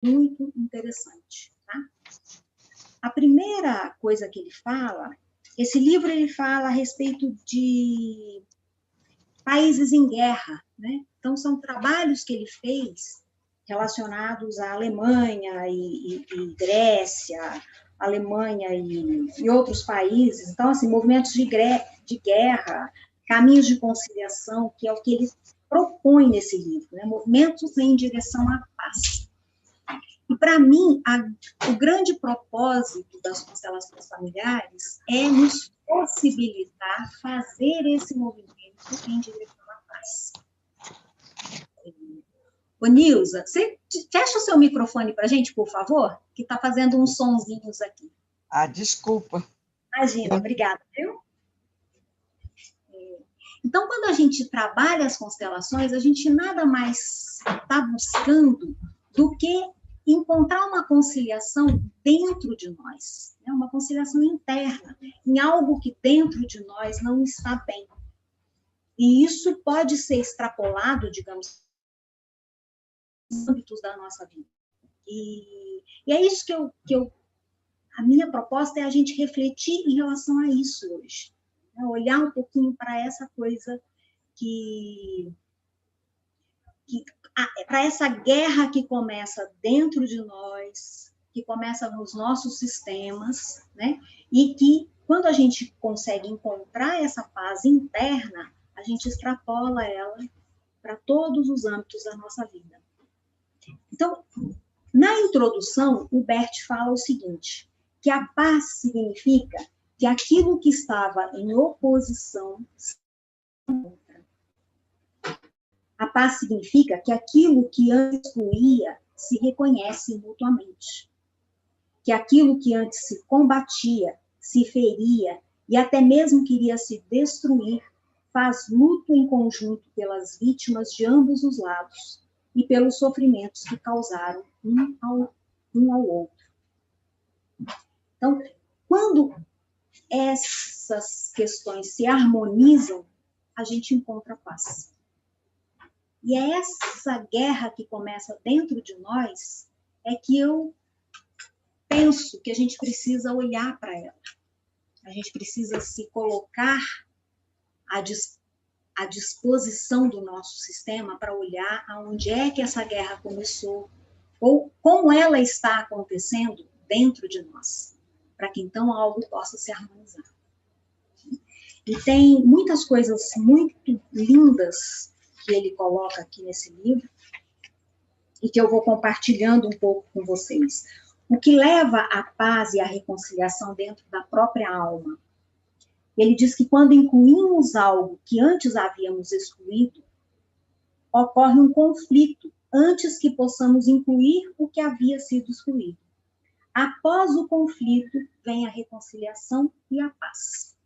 muito interessante, tá? A primeira coisa que ele fala, esse livro ele fala a respeito de países em guerra, né? Então, são trabalhos que ele fez relacionados à Alemanha e Grécia, Alemanha e outros países. Então, assim, movimentos de guerra, caminhos de conciliação, que é o que ele propõe nesse livro, né? Movimentos em direção à paz. E, para mim, o grande propósito das constelações familiares é nos possibilitar fazer esse movimento em direção à paz. Ô, Nilza, você fecha o seu microfone para a gente, por favor? Que está fazendo uns sonzinhos aqui. Ah, desculpa. Imagina, obrigada, viu? Então, quando a gente trabalha as constelações, a gente nada mais está buscando do que encontrar uma conciliação dentro de nós, né? Uma conciliação interna, em algo que dentro de nós não está bem. E isso pode ser extrapolado, digamos, nos âmbitos da nossa vida. E é isso que a minha proposta é a gente refletir em relação a isso hoje. Né? Olhar um pouquinho para essa coisa para essa guerra que começa dentro de nós, que começa nos nossos sistemas, né? E que, quando a gente consegue encontrar essa paz interna, a gente extrapola ela para todos os âmbitos da nossa vida. Então, na introdução, o Bert fala o seguinte, que a paz significa que aquilo que estava em oposição se encontra. A paz significa que aquilo que antes excluía se reconhece mutuamente. Que aquilo que antes se combatia, se feria e até mesmo queria se destruir, faz luto em conjunto pelas vítimas de ambos os lados e pelos sofrimentos que causaram um ao outro. Então, quando essas questões se harmonizam, a gente encontra paz. E é essa guerra que começa dentro de nós é que eu penso que a gente precisa olhar para ela. A gente precisa se colocar à disposição do nosso sistema para olhar aonde é que essa guerra começou, ou como ela está acontecendo dentro de nós, para que então algo possa se harmonizar. E tem muitas coisas muito lindas que ele coloca aqui nesse livro, e que eu vou compartilhando um pouco com vocês. O que leva à paz e à reconciliação dentro da própria alma. Ele diz que quando incluímos algo que antes havíamos excluído, ocorre um conflito antes que possamos incluir o que havia sido excluído. Após o conflito, vem a reconciliação e a paz.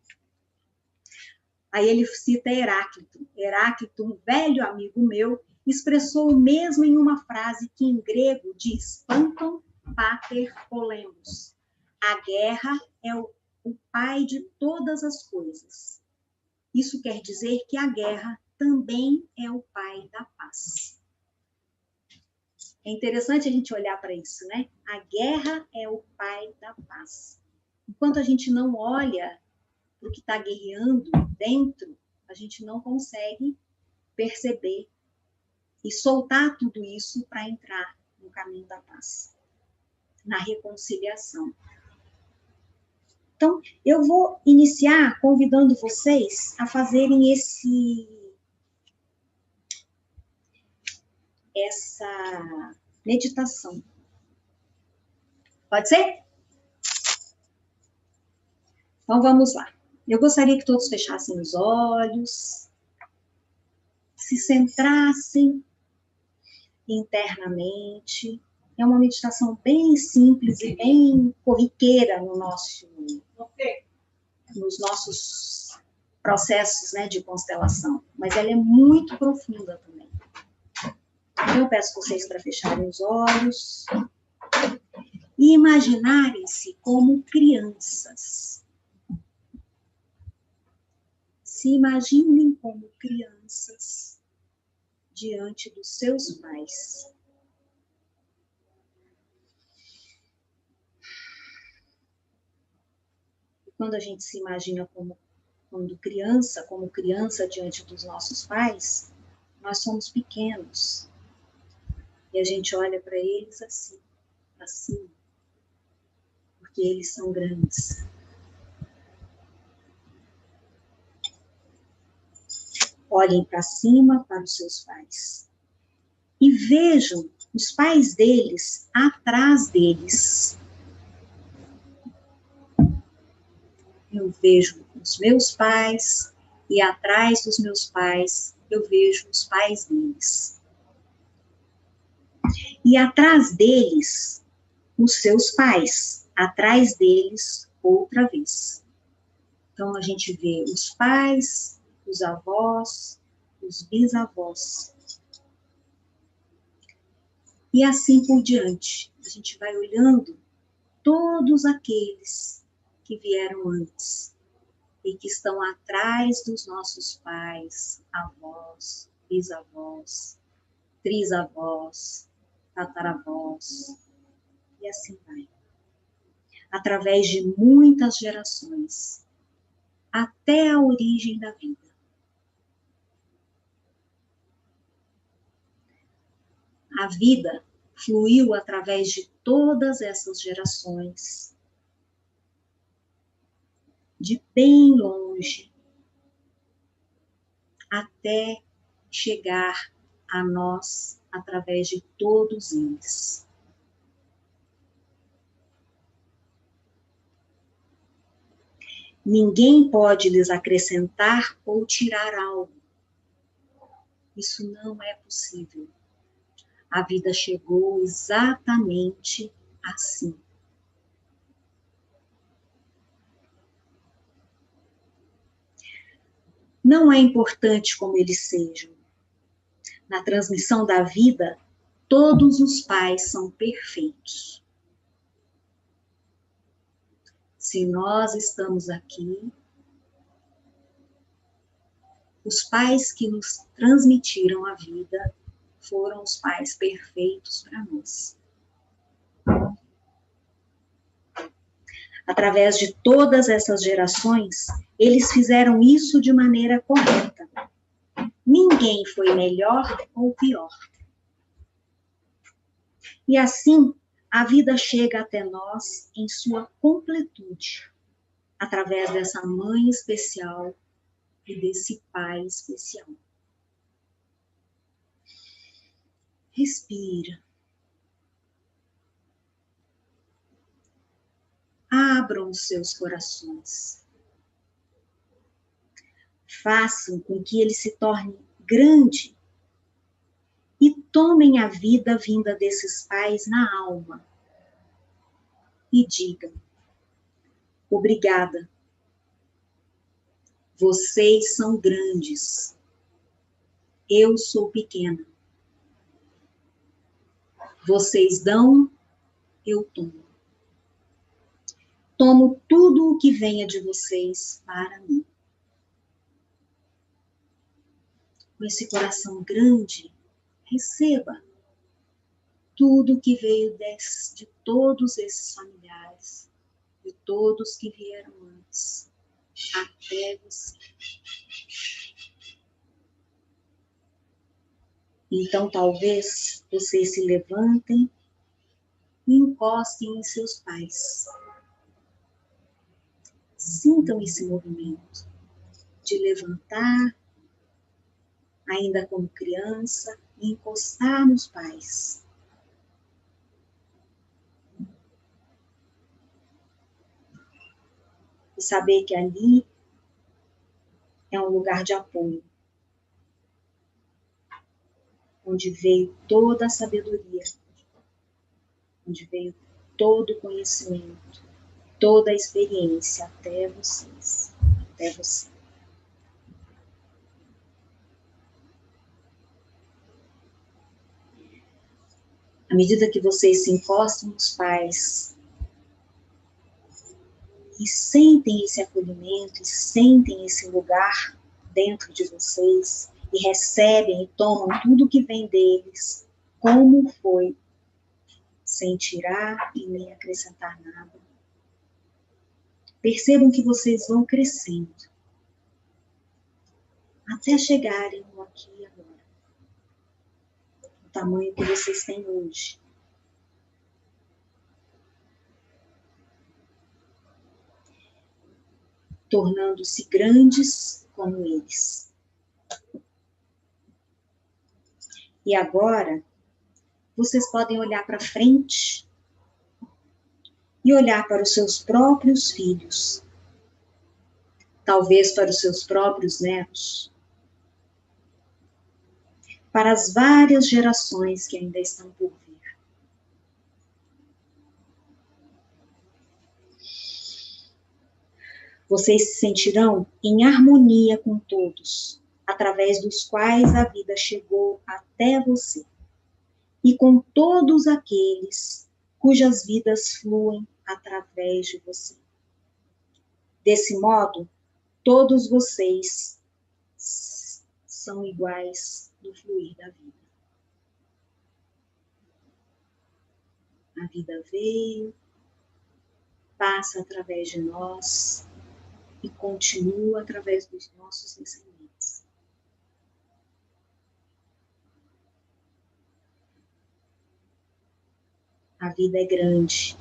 Aí ele cita Heráclito. Heráclito, um velho amigo meu, expressou o mesmo em uma frase que em grego diz Panton pater polemos. A guerra é o pai de todas as coisas. Isso quer dizer que a guerra também é o pai da paz. É interessante a gente olhar para isso, né? A guerra é o pai da paz. Enquanto a gente não olha para o que está guerreando dentro, a gente não consegue perceber e soltar tudo isso para entrar no caminho da paz, na reconciliação. Então, eu vou iniciar convidando vocês a fazerem essa meditação. Pode ser? Então, vamos lá. Eu gostaria que todos fechassem os olhos, se centrassem internamente. É uma meditação bem simples e bem corriqueira nos nossos processos, né, de constelação, mas ela é muito profunda também. Então, eu peço vocês para fecharem os olhos e imaginarem-se como crianças. Se imaginem como crianças diante dos seus pais. quando a gente se imagina como criança diante dos nossos pais, nós somos pequenos. E a gente olha para eles assim, porque eles são grandes. Olhem para cima para os seus pais e vejam os pais deles atrás deles. Eu vejo os meus pais e atrás dos meus pais eu vejo os pais deles. E atrás deles, os seus pais. Atrás deles, outra vez. Então, a gente vê os pais, os avós, os bisavós. E assim por diante. A gente vai olhando todos aqueles que vieram antes e que estão atrás dos nossos pais, avós, bisavós, trisavós, tataravós, e assim vai. Através de muitas gerações, até a origem da vida. A vida fluiu através de todas essas gerações, de bem longe, até chegar a nós através de todos eles. Ninguém pode lhes acrescentar ou tirar algo. Isso não é possível. A vida chegou exatamente assim. Não é importante como eles sejam. Na transmissão da vida, todos os pais são perfeitos. Se nós estamos aqui, os pais que nos transmitiram a vida foram os pais perfeitos para nós. Através de todas essas gerações, eles fizeram isso de maneira correta. Ninguém foi melhor ou pior. E assim, a vida chega até nós em sua completude, através dessa mãe especial e desse pai especial. Respira. Abram os seus corações. Façam com que ele se torne grande e tomem a vida vinda desses pais na alma. E digam: obrigada. Vocês são grandes. Eu sou pequena. Vocês dão, eu tomo. Tomo tudo o que venha de vocês para mim. Com esse coração grande, receba tudo que veio de todos esses familiares, de todos que vieram antes, até você. Então, talvez vocês se levantem e encostem em seus pais. Sintam esse movimento de levantar, ainda como criança, e encostar nos pais. E saber que ali é um lugar de apoio, onde veio toda a sabedoria, onde veio todo o conhecimento, toda a experiência até vocês, até você. À medida que vocês se encostam nos pais e sentem esse acolhimento, e sentem esse lugar dentro de vocês, e recebem e tomam tudo que vem deles, como foi, sem tirar e nem acrescentar nada. Percebam que vocês vão crescendo até chegarem no aqui e agora, o tamanho que vocês têm hoje. Tornando-se grandes como eles. E agora, vocês podem olhar para frente e olhar para os seus próprios filhos, talvez para os seus próprios netos, para as várias gerações que ainda estão por vir. Vocês se sentirão em harmonia com todos, através dos quais a vida chegou até você, e com todos aqueles cujas vidas fluem através de você. Desse modo, todos vocês são iguais no fluir da vida. A vida veio, passa através de nós e continua através dos nossos descendentes. A vida é grande.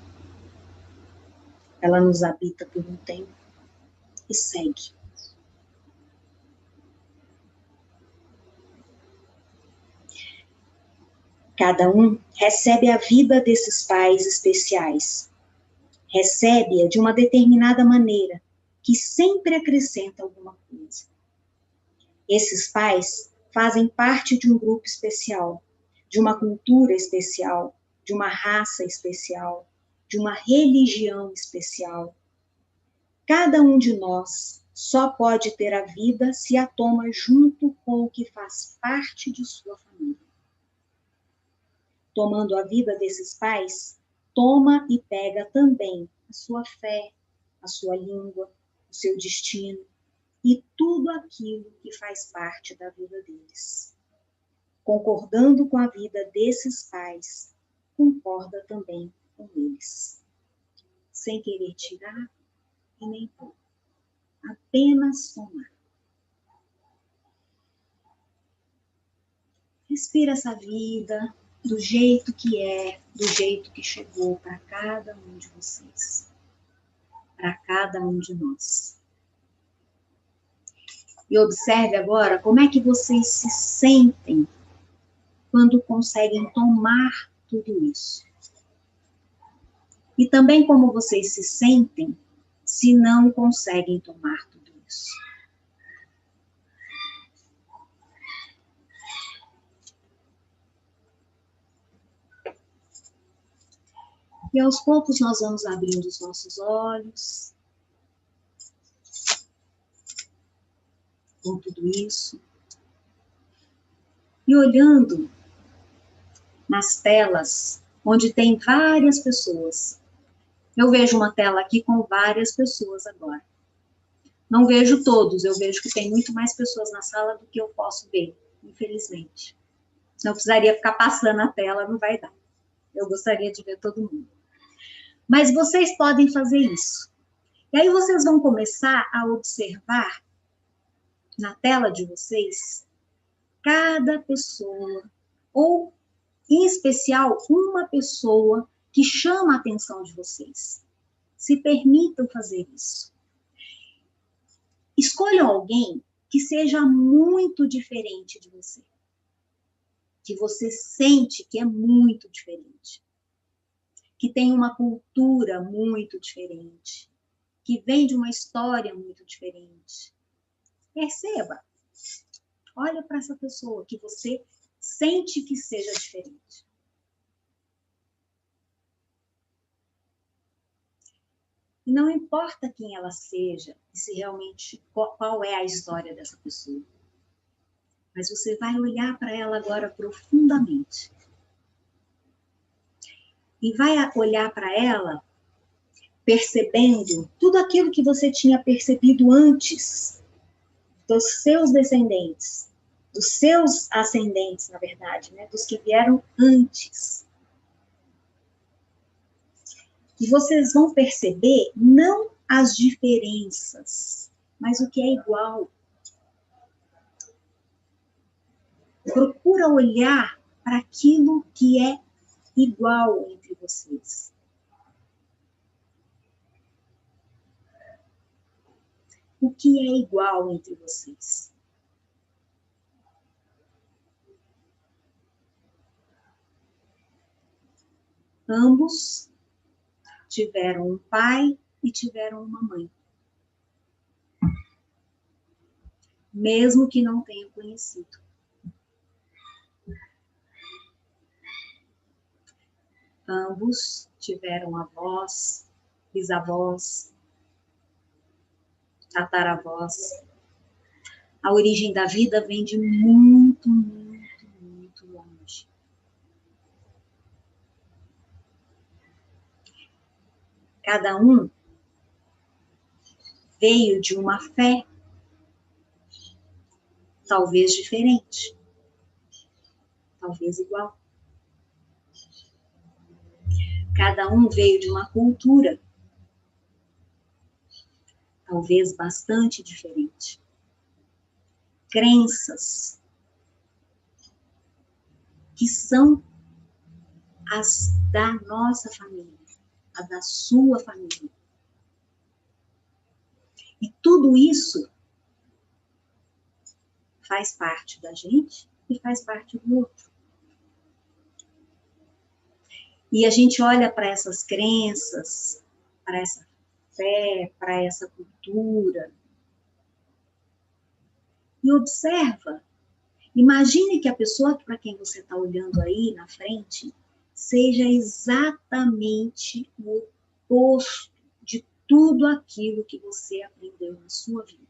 Ela nos habita por um tempo e segue. Cada um recebe a vida desses pais especiais. Recebe-a de uma determinada maneira, que sempre acrescenta alguma coisa. Esses pais fazem parte de um grupo especial, de uma cultura especial, de uma raça especial, de uma religião especial. Cada um de nós só pode ter a vida se a toma junto com o que faz parte de sua família. Tomando a vida desses pais, toma e pega também a sua fé, a sua língua, o seu destino e tudo aquilo que faz parte da vida deles. Concordando com a vida desses pais, concorda também com eles. Sem querer tirar e nem pôr. Apenas somar. Respira essa vida do jeito que é, do jeito que chegou para cada um de vocês. Para cada um de nós. E observe agora como é que vocês se sentem quando conseguem tomar tudo isso. E também como vocês se sentem se não conseguem tomar tudo isso. E aos poucos nós vamos abrindo os nossos olhos com tudo isso. E olhando nas telas onde tem várias pessoas. Eu vejo uma tela aqui com várias pessoas agora. Não vejo todos, eu vejo que tem muito mais pessoas na sala do que eu posso ver, infelizmente. Senão eu precisaria ficar passando a tela, não vai dar. Eu gostaria de ver todo mundo. Mas vocês podem fazer isso. E aí vocês vão começar a observar na tela de vocês cada pessoa, ou em especial uma pessoa que chama a atenção de vocês. Se permitam fazer isso. Escolham alguém que seja muito diferente de você. Que você sente que é muito diferente. Que tem uma cultura muito diferente. Que vem de uma história muito diferente. Perceba. Olha para essa pessoa que você sente que seja diferente. E não importa quem ela seja, e se realmente qual é a história dessa pessoa. Mas você vai olhar para ela agora profundamente. E vai olhar para ela percebendo tudo aquilo que você tinha percebido antes dos seus descendentes, dos seus ascendentes, na verdade, né? Dos que vieram antes. E vocês vão perceber não as diferenças, mas o que é igual. Procura olhar para aquilo que é igual entre vocês. O que é igual entre vocês? Ambos tiveram um pai e tiveram uma mãe. Mesmo que não tenham conhecido. Ambos tiveram avós, bisavós, tataravós. A origem da vida vem de muito, muito, muito longe. Cada um veio de uma fé, talvez diferente, talvez igual. Cada um veio de uma cultura, talvez bastante diferente. Crenças que são as da nossa família, as da sua família. E tudo isso faz parte da gente e faz parte do outro. E a gente olha para essas crenças, para essa fé, para essa cultura, e observa. Imagine que a pessoa para quem você está olhando aí na frente seja exatamente o oposto de tudo aquilo que você aprendeu na sua vida.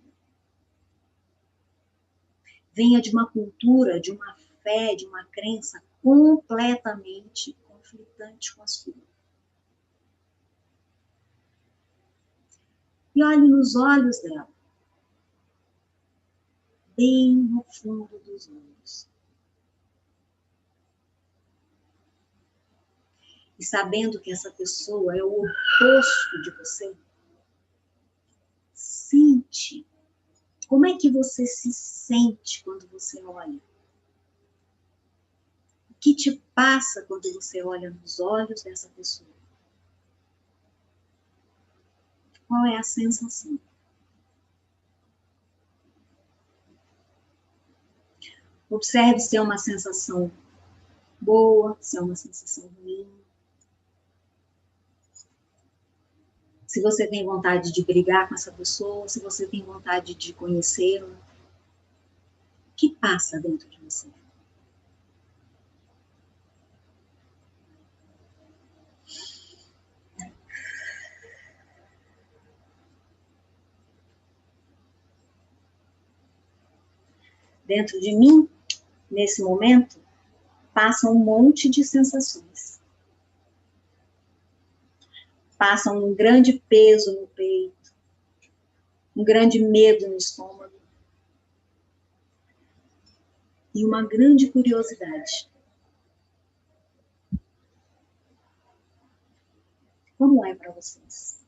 Venha de uma cultura, de uma fé, de uma crença completamente conflitante com a sua. E olhe nos olhos dela. Bem no fundo dos olhos. E sabendo que essa pessoa é o oposto de você, sente. Como é que você se sente quando você olha? O que te passa quando você olha nos olhos dessa pessoa? Qual é a sensação? Observe se é uma sensação boa, se é uma sensação ruim. Se você tem vontade de brigar com essa pessoa, se você tem vontade de conhecê-la. O que passa dentro de você? Dentro de mim, nesse momento, passa um monte de sensações. Passa um grande peso no peito, um grande medo no estômago e uma grande curiosidade. Como é para vocês?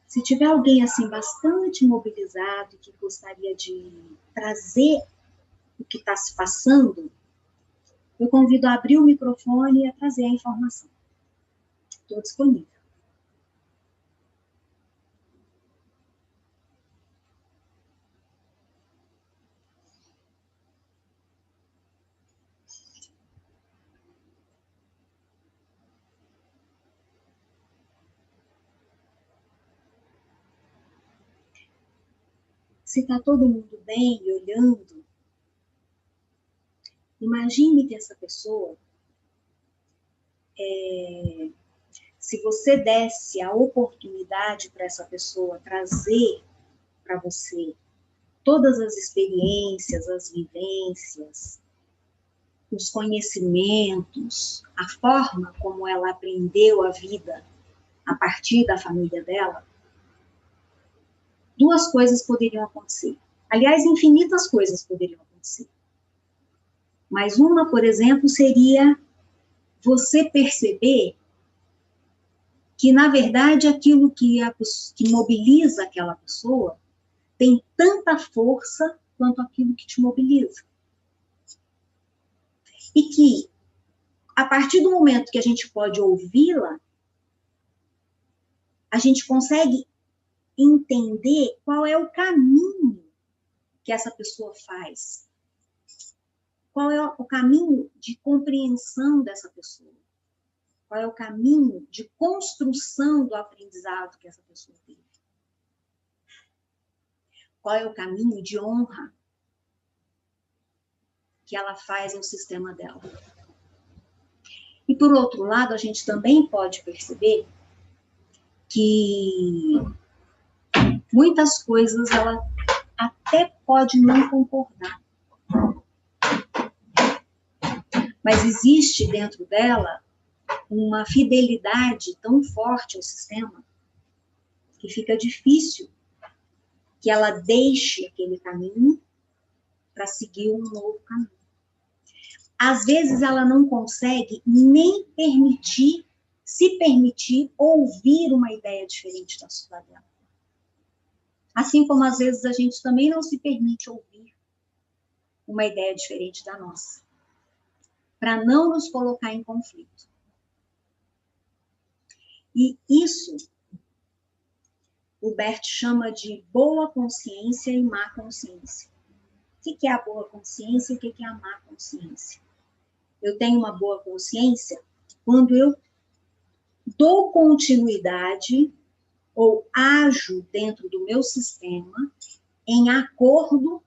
Se tiver alguém assim bastante mobilizado que gostaria de trazer o que está se passando, eu convido a abrir o microfone e a trazer a informação. Estou disponível. Se está todo mundo bem e olhando, imagine que essa pessoa, se você desse a oportunidade para essa pessoa trazer para você todas as experiências, as vivências, os conhecimentos, a forma como ela aprendeu a vida a partir da família dela, duas coisas poderiam acontecer. Aliás, infinitas coisas poderiam acontecer. Mas uma, por exemplo, seria você perceber que, na verdade, aquilo que mobiliza aquela pessoa tem tanta força quanto aquilo que te mobiliza. E que, a partir do momento que a gente pode ouvi-la, a gente consegue entender qual é o caminho que essa pessoa faz. Qual é o caminho de compreensão dessa pessoa? Qual é o caminho de construção do aprendizado que essa pessoa teve? Qual é o caminho de honra que ela faz ao sistema dela? E, por outro lado, a gente também pode perceber que muitas coisas ela até pode não concordar. Mas existe dentro dela uma fidelidade tão forte ao sistema que fica difícil que ela deixe aquele caminho para seguir um novo caminho. Às vezes ela não consegue nem se permitir ouvir uma ideia diferente da sua dela. Assim como às vezes a gente também não se permite ouvir uma ideia diferente da nossa, para não nos colocar em conflito. E isso o Bert chama de boa consciência e má consciência. O que é a boa consciência e o que é a má consciência? Eu tenho uma boa consciência quando eu dou continuidade ou ajo dentro do meu sistema em acordo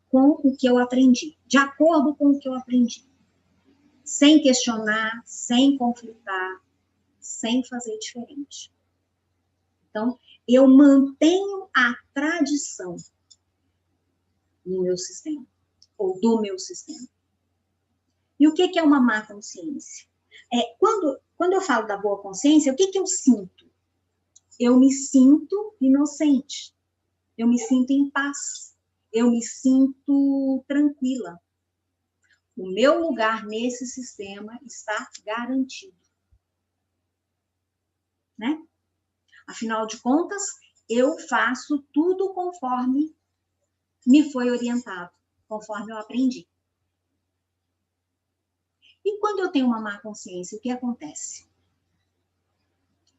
com o que eu aprendi, de acordo com o que eu aprendi, sem questionar, sem conflitar, sem fazer diferente. Então, eu mantenho a tradição no meu sistema, ou do meu sistema. E o que é uma má consciência? Quando eu falo da boa consciência, o que eu sinto? Eu me sinto inocente, eu me sinto em paz, eu me sinto tranquila. O meu lugar nesse sistema está garantido. Né? Afinal de contas, eu faço tudo conforme me foi orientado, conforme eu aprendi. E quando eu tenho uma má consciência, o que acontece?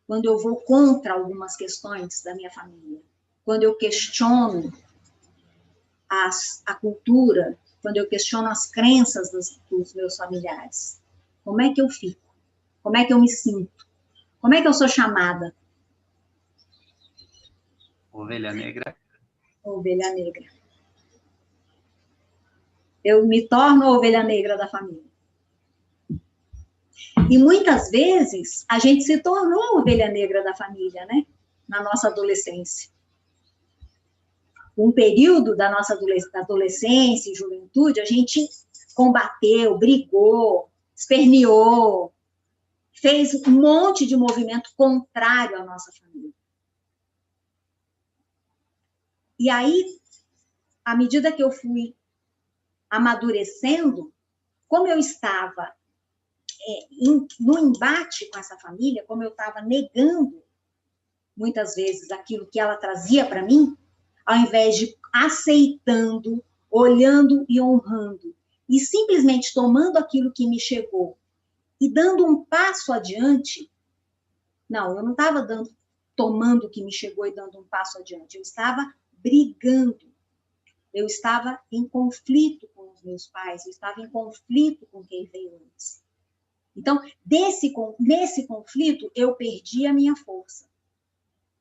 Quando eu vou contra algumas questões da minha família, quando eu questiono a cultura, quando eu questiono as crenças dos meus familiares, como é que eu fico? Como é que eu me sinto? Como é que eu sou chamada? Ovelha negra. Ovelha negra. Eu me torno a ovelha negra da família. E muitas vezes a gente se tornou a ovelha negra da família, né? Na nossa adolescência. Um período da nossa adolescência e juventude, a gente combateu, brigou, esperneou, fez um monte de movimento contrário à nossa família. E aí, à medida que eu fui amadurecendo, como eu estava no embate com essa família, como eu estava negando muitas vezes aquilo que ela trazia para mim, ao invés de aceitando, olhando e honrando, e simplesmente tomando aquilo que me chegou e dando um passo adiante, não, eu não estava tomando o que me chegou e dando um passo adiante, eu estava brigando, eu estava em conflito com os meus pais, eu estava em conflito com quem veio antes. Então, nesse conflito, eu perdi a minha força.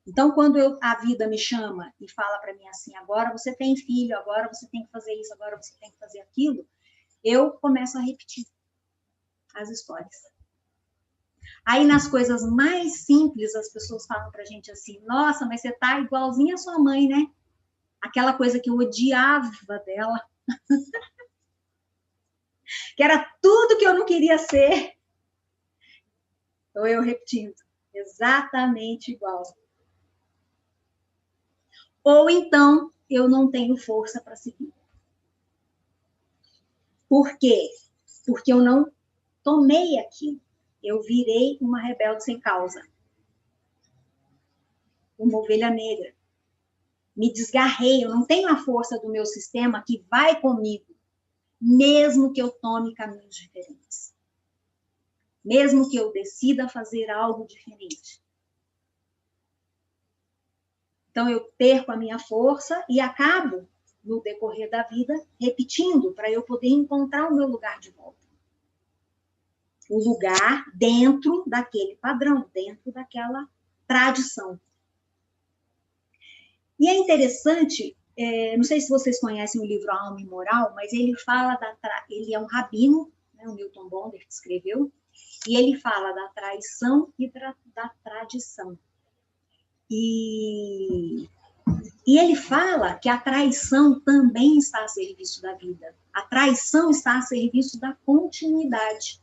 Então, quando a vida me chama e fala para mim assim, agora você tem filho, agora você tem que fazer isso, agora você tem que fazer aquilo, eu começo a repetir as histórias. Aí, nas coisas mais simples, as pessoas falam para a gente assim, nossa, mas você tá igualzinha a sua mãe, né? Aquela coisa que eu odiava dela, que era tudo que eu não queria ser. Então, eu repetindo, exatamente igual. Ou então, eu não tenho força para seguir. Por quê? Porque eu não tomei aquilo. Eu virei uma rebelde sem causa. Uma ovelha negra. Me desgarrei, eu não tenho a força do meu sistema que vai comigo, mesmo que eu tome caminhos diferentes. Mesmo que eu decida fazer algo diferente. Então, eu perco a minha força e acabo, no decorrer da vida, repetindo, para eu poder encontrar o meu lugar de volta. O lugar dentro daquele padrão, dentro daquela tradição. E é interessante, não sei se vocês conhecem o livro A Alma Imoral, mas ele fala ele é um rabino, né, o Newton Bonder que escreveu, e ele fala da traição e da tradição. E ele fala que a traição também está a serviço da vida. A traição está a serviço da continuidade.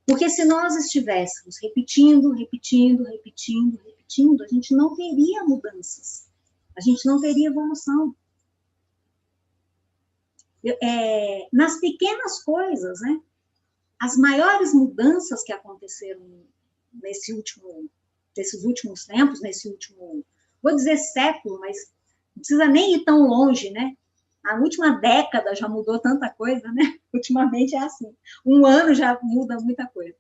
Porque se nós estivéssemos repetindo, a gente não teria mudanças. A gente não teria evolução. Nas pequenas coisas, né? As maiores mudanças que aconteceram nesses últimos tempos, nesse último, vou dizer século, mas não precisa nem ir tão longe, né? A última década já mudou tanta coisa, né? Ultimamente é assim. Um ano já muda muita coisa.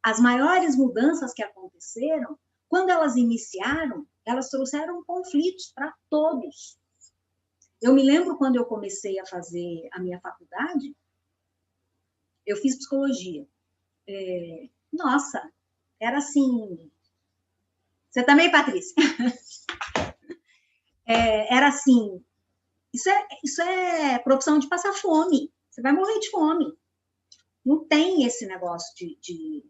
As maiores mudanças que aconteceram, quando elas iniciaram, elas trouxeram conflitos para todos. Eu me lembro quando eu comecei a fazer a minha faculdade, eu fiz psicologia. Nossa, era assim... Você também, Patrícia? Era assim... Isso é profissão de passar fome. Você vai morrer de fome. Não tem esse negócio de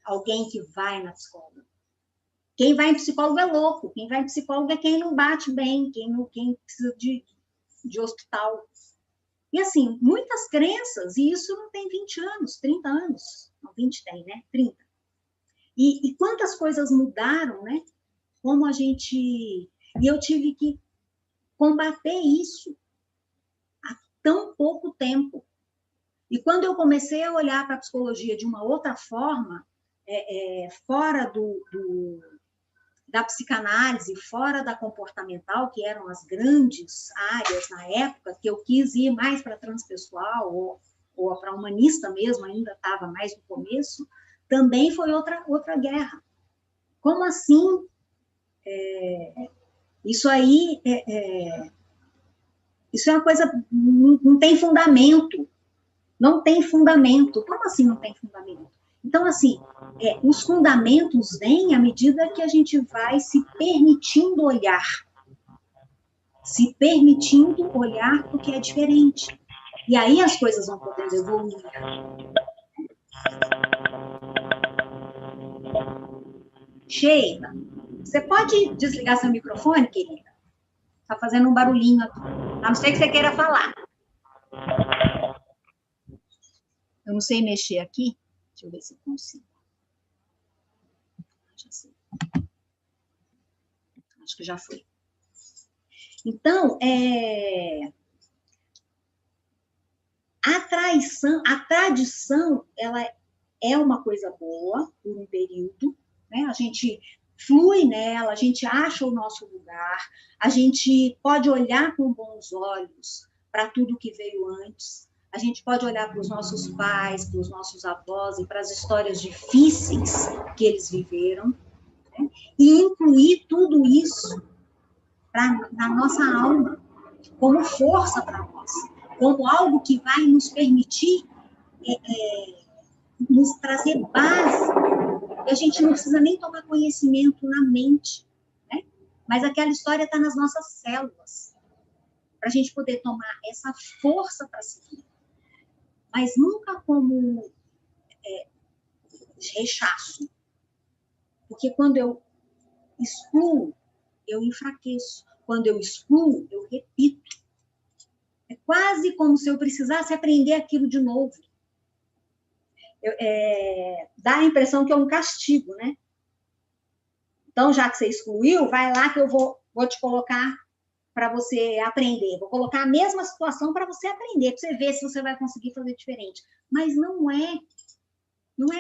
alguém que vai na psicóloga. Quem vai em psicólogo é louco. Quem vai em psicólogo é quem não bate bem, quem precisa de hospital. E, assim, muitas crenças, e isso não tem 20 anos, 30 anos. Não, 20 tem, né? 30. E quantas coisas mudaram, né? Como a gente... E eu tive que combater isso há tão pouco tempo. E quando eu comecei a olhar para a psicologia de uma outra forma, fora da psicanálise, fora da comportamental, que eram as grandes áreas na época, que eu quis ir mais para transpessoal ou para humanista mesmo, ainda estava mais no começo, também foi outra guerra. Como assim? Isso aí isso é uma coisa, não tem fundamento. Não tem fundamento. Como assim não tem fundamento? Então, assim, os fundamentos vêm à medida que a gente vai se permitindo olhar. Se permitindo olhar para o que é diferente. E aí as coisas vão poder evoluir. Sheila, você pode desligar seu microfone, querida? Está fazendo um barulhinho aqui. A não ser que você queira falar. Eu não sei mexer aqui. Deixa eu ver se eu consigo. Já sei. Acho que já foi. Então, a tradição, ela é uma coisa boa por um período, né? A gente flui nela, a gente acha o nosso lugar, a gente pode olhar com bons olhos para tudo que veio antes, a gente pode olhar para os nossos pais, para os nossos avós e para as histórias difíceis que eles viveram, né? E incluir tudo isso na nossa alma, como força para nós, como algo que vai nos permitir nos trazer base. E a gente não precisa nem tomar conhecimento na mente, né? Mas aquela história está nas nossas células, para a gente poder tomar essa força para seguir. Mas nunca como rechaço. Porque quando eu excluo, eu enfraqueço. Quando eu excluo, eu repito. É quase como se eu precisasse aprender aquilo de novo. Dá a impressão que é um castigo, né? Então, já que você excluiu, vai lá que eu vou te colocar para você aprender. Vou colocar a mesma situação para você aprender, para você ver se você vai conseguir fazer diferente. Mas não é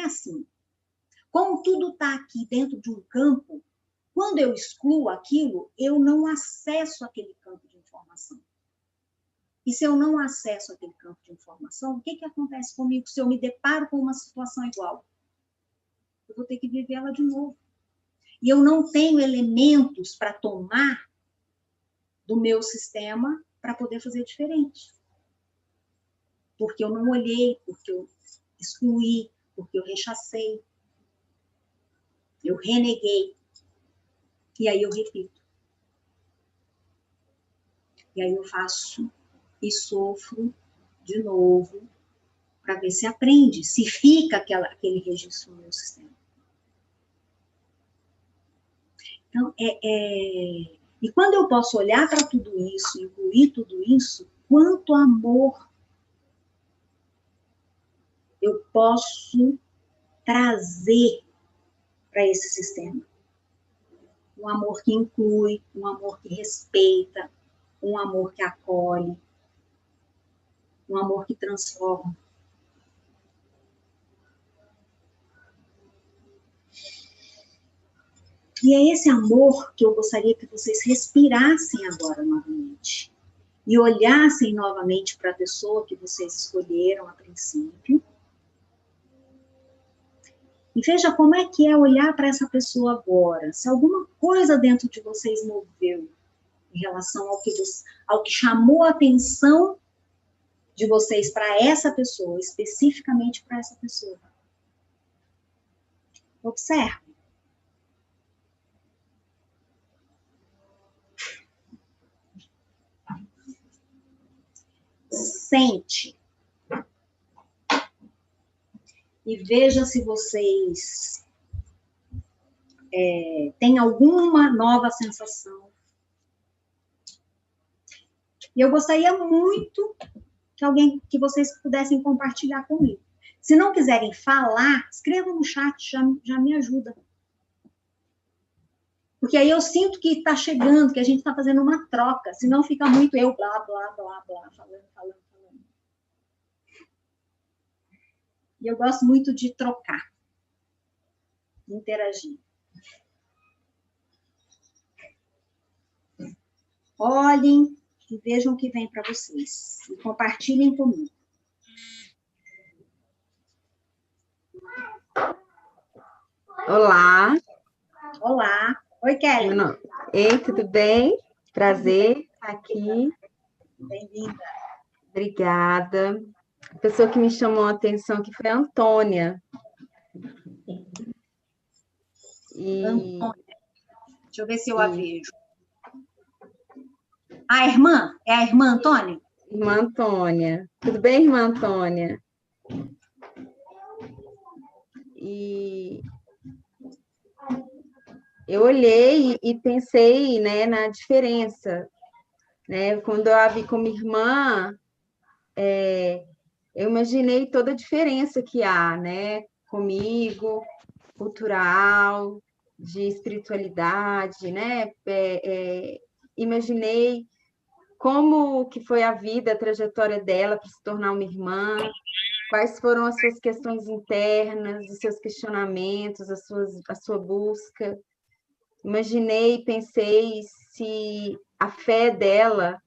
assim. Como tudo está aqui dentro de um campo, quando eu excluo aquilo, eu não acesso aquele campo de informação. E se eu não acesso aquele campo de informação, o que acontece comigo se eu me deparo com uma situação igual? Eu vou ter que viver ela de novo. E eu não tenho elementos para tomar do meu sistema para poder fazer diferente. Porque eu não olhei, porque eu excluí, porque eu rechacei, eu reneguei. E aí eu repito. E aí eu faço e sofro de novo para ver se aprende, se fica aquele registro no meu sistema. Então, e quando eu posso olhar para tudo isso, incluir tudo isso, quanto amor eu posso trazer para esse sistema. Um amor que inclui, um amor que respeita, um amor que acolhe, um amor que transforma. E é esse amor que eu gostaria que vocês respirassem agora novamente. E olhassem novamente para a pessoa que vocês escolheram a princípio. E veja como é que é olhar para essa pessoa agora. Se alguma coisa dentro de vocês moveu em relação ao que chamou a atenção de vocês para essa pessoa, especificamente para essa pessoa. Observe. Sente. E veja se vocês têm alguma nova sensação. E eu gostaria muito que vocês pudessem compartilhar comigo. Se não quiserem falar, escrevam no chat, já me ajuda. Porque aí eu sinto que está chegando, que a gente está fazendo uma troca, senão fica muito eu, blá, blá, blá, blá, falando. E eu gosto muito de trocar, de interagir. Olhem e vejam o que vem para vocês. E compartilhem comigo. Olá. Olá. Oi, Kelly. Ei, tudo bem? Prazer estar aqui. Bem-vinda. Obrigada. A pessoa que me chamou a atenção aqui foi a Antônia. Antônia. Deixa eu ver se eu a vejo. A irmã? É a irmã Antônia? Irmã Antônia. Tudo bem, irmã Antônia? E eu olhei e pensei, né, na diferença. Né? Quando eu a vi como irmã, eu imaginei toda a diferença que há, né, comigo, cultural, de espiritualidade, né? Imaginei como que foi a vida, a trajetória dela para se tornar uma irmã, quais foram as suas questões internas, os seus questionamentos, a sua busca. Imaginei, pensei se a fé dela,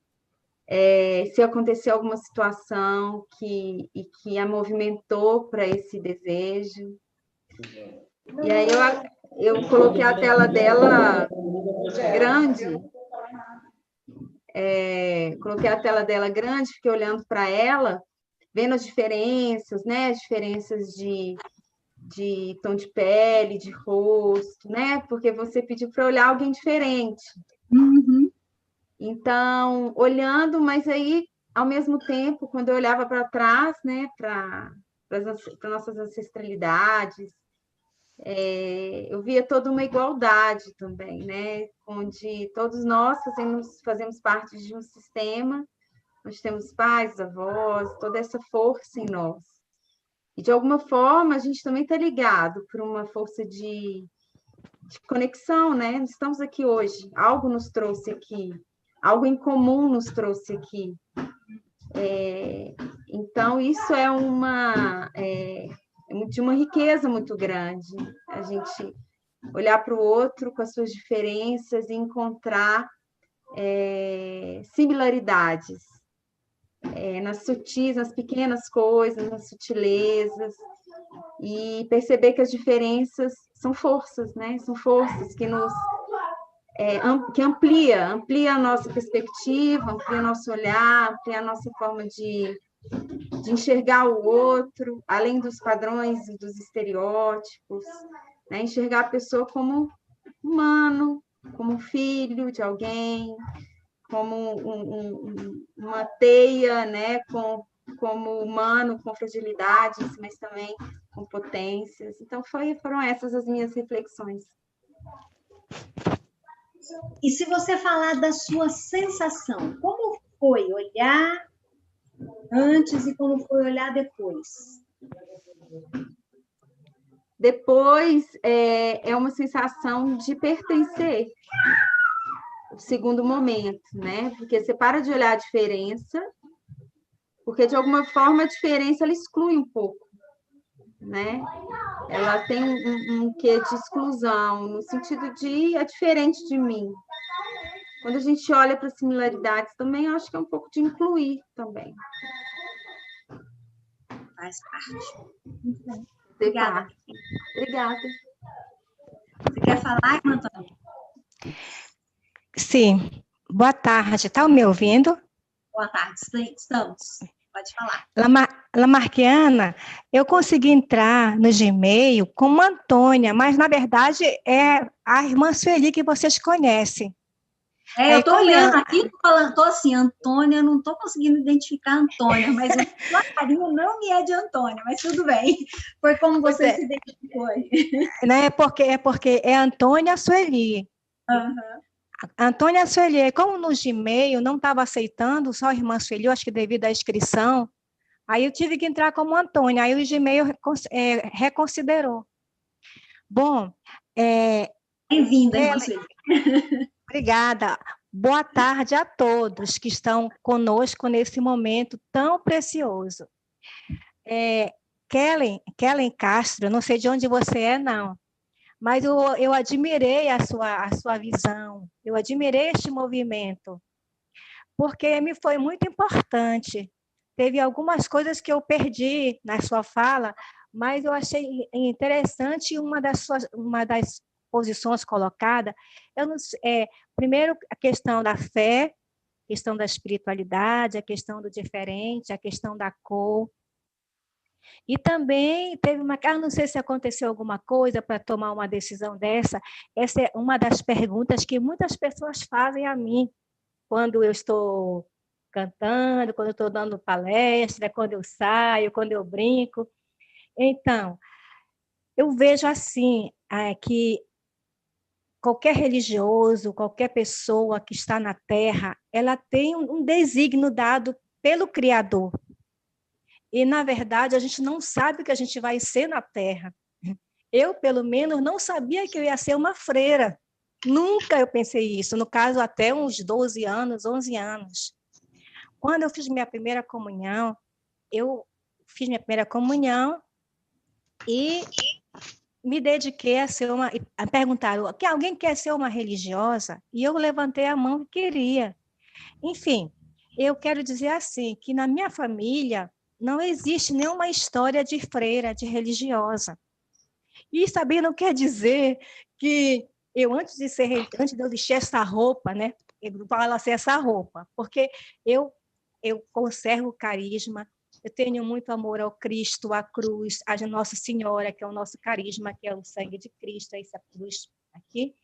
se aconteceu alguma situação que a movimentou para esse desejo. E aí eu coloquei a tela dela grande, fiquei olhando para ela, vendo as diferenças, né? As diferenças de tom de pele, de rosto, né? Porque você pediu para olhar alguém diferente. Uhum. Então, olhando, mas aí, ao mesmo tempo, quando eu olhava para trás, né? Para nossas ancestralidades, eu via toda uma igualdade também, né? Onde todos nós fazemos parte de um sistema, onde temos pais, avós, toda essa força em nós. E, de alguma forma, a gente também está ligado por uma força de conexão, né? Estamos aqui hoje, algo nos trouxe aqui, algo em comum nos trouxe aqui. Então, isso é de uma riqueza muito grande, a gente olhar para o outro com as suas diferenças e encontrar similaridades nas sutis, nas pequenas coisas, nas sutilezas, e perceber que as diferenças são forças, né? São forças que nos que amplia a nossa perspectiva, amplia nosso olhar, amplia a nossa forma de enxergar o outro, além dos padrões e dos estereótipos, né? Enxergar a pessoa como humano, como filho de alguém, como uma teia, né? Como humano, com fragilidades, mas também com potências. Então, foram essas as minhas reflexões. E se você falar da sua sensação, como foi olhar antes e como foi olhar depois? Depois é uma sensação de pertencer, o segundo momento, né? Porque você para de olhar a diferença, porque de alguma forma a diferença ela exclui um pouco, né? Ela tem um quê de exclusão, no sentido de é diferente de mim. Quando a gente olha para similaridades também, eu acho que é um pouco de incluir também. Faz parte. Obrigada. Obrigada. Você quer falar, Antônia? Sim. Boa tarde. Está me ouvindo? Boa tarde, estamos. Pode falar. Lamarquiana, eu consegui entrar no Gmail como Antônia, mas, na verdade, é a irmã Sueli que vocês conhecem. Eu estou olhando aqui, estou assim, Antônia, não estou conseguindo identificar a Antônia, mas o carinho não me é de Antônia, mas tudo bem. Foi como você se identificou aí. Não é porque é Antônia Sueli. Uhum. Antônia Sueli, como no Gmail não estava aceitando, só a irmã Sueli, eu acho que devido à inscrição, aí eu tive que entrar como Antônia, aí o Gmail reconsiderou. Bom, bem-vinda, irmã Sueli. Obrigada. Boa tarde a todos que estão conosco nesse momento tão precioso. Kellen Castro, não sei de onde você é, não, mas eu admirei a sua visão, eu admirei este movimento, porque me foi muito importante. Teve algumas coisas que eu perdi na sua fala, mas eu achei interessante uma das posições colocadas. Primeiro, a questão da fé, a questão da espiritualidade, a questão do diferente, a questão da cor. E também teve não sei se aconteceu alguma coisa para tomar uma decisão dessa. Essa é uma das perguntas que muitas pessoas fazem a mim quando eu estou cantando, quando eu estou dando palestra, quando eu saio, quando eu brinco. Então, eu vejo assim, que qualquer religioso, qualquer pessoa que está na Terra, ela tem um desígnio dado pelo Criador. E, na verdade, a gente não sabe o que a gente vai ser na Terra. Eu, pelo menos, não sabia que eu ia ser uma freira. Nunca eu pensei isso, no caso, até uns 12 anos, 11 anos. Quando eu fiz minha primeira comunhão, e me dediquei a ser perguntaram, alguém quer ser uma religiosa? E eu levantei a mão e queria. Enfim, eu quero dizer assim, que na minha família não existe nenhuma história de freira, de religiosa. E também não quer dizer que eu, antes de eu vestir essa roupa, né? Eu falo assim, essa roupa, porque eu conservo o carisma, eu tenho muito amor ao Cristo, à cruz, à Nossa Senhora, que é o nosso carisma, que é o sangue de Cristo, essa cruz aqui.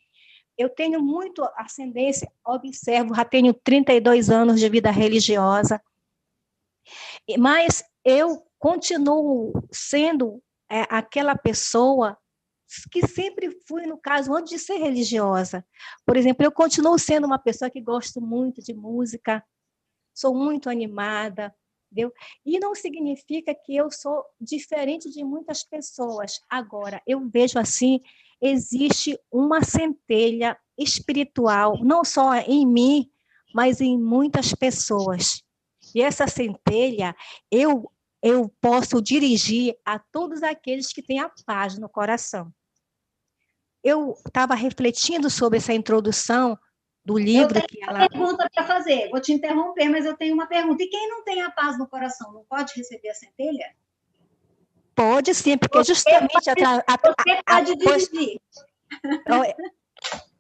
Eu tenho muito ascendência, observo, já tenho 32 anos de vida religiosa, mas eu continuo sendo aquela pessoa que sempre fui, no caso, antes de ser religiosa. Por exemplo, eu continuo sendo uma pessoa que gosto muito de música, sou muito animada, entendeu? E não significa que eu sou diferente de muitas pessoas. Agora, eu vejo assim, existe uma centelha espiritual, não só em mim, mas em muitas pessoas. E essa centelha eu posso dirigir a todos aqueles que têm a paz no coração. Eu estava refletindo sobre essa introdução do livro eu tenho que uma ela... pergunta para fazer. Vou te interromper, mas eu tenho uma pergunta. E quem não tem a paz no coração, não pode receber a centelha? Pode sim, porque justamente... Você pode dirigir.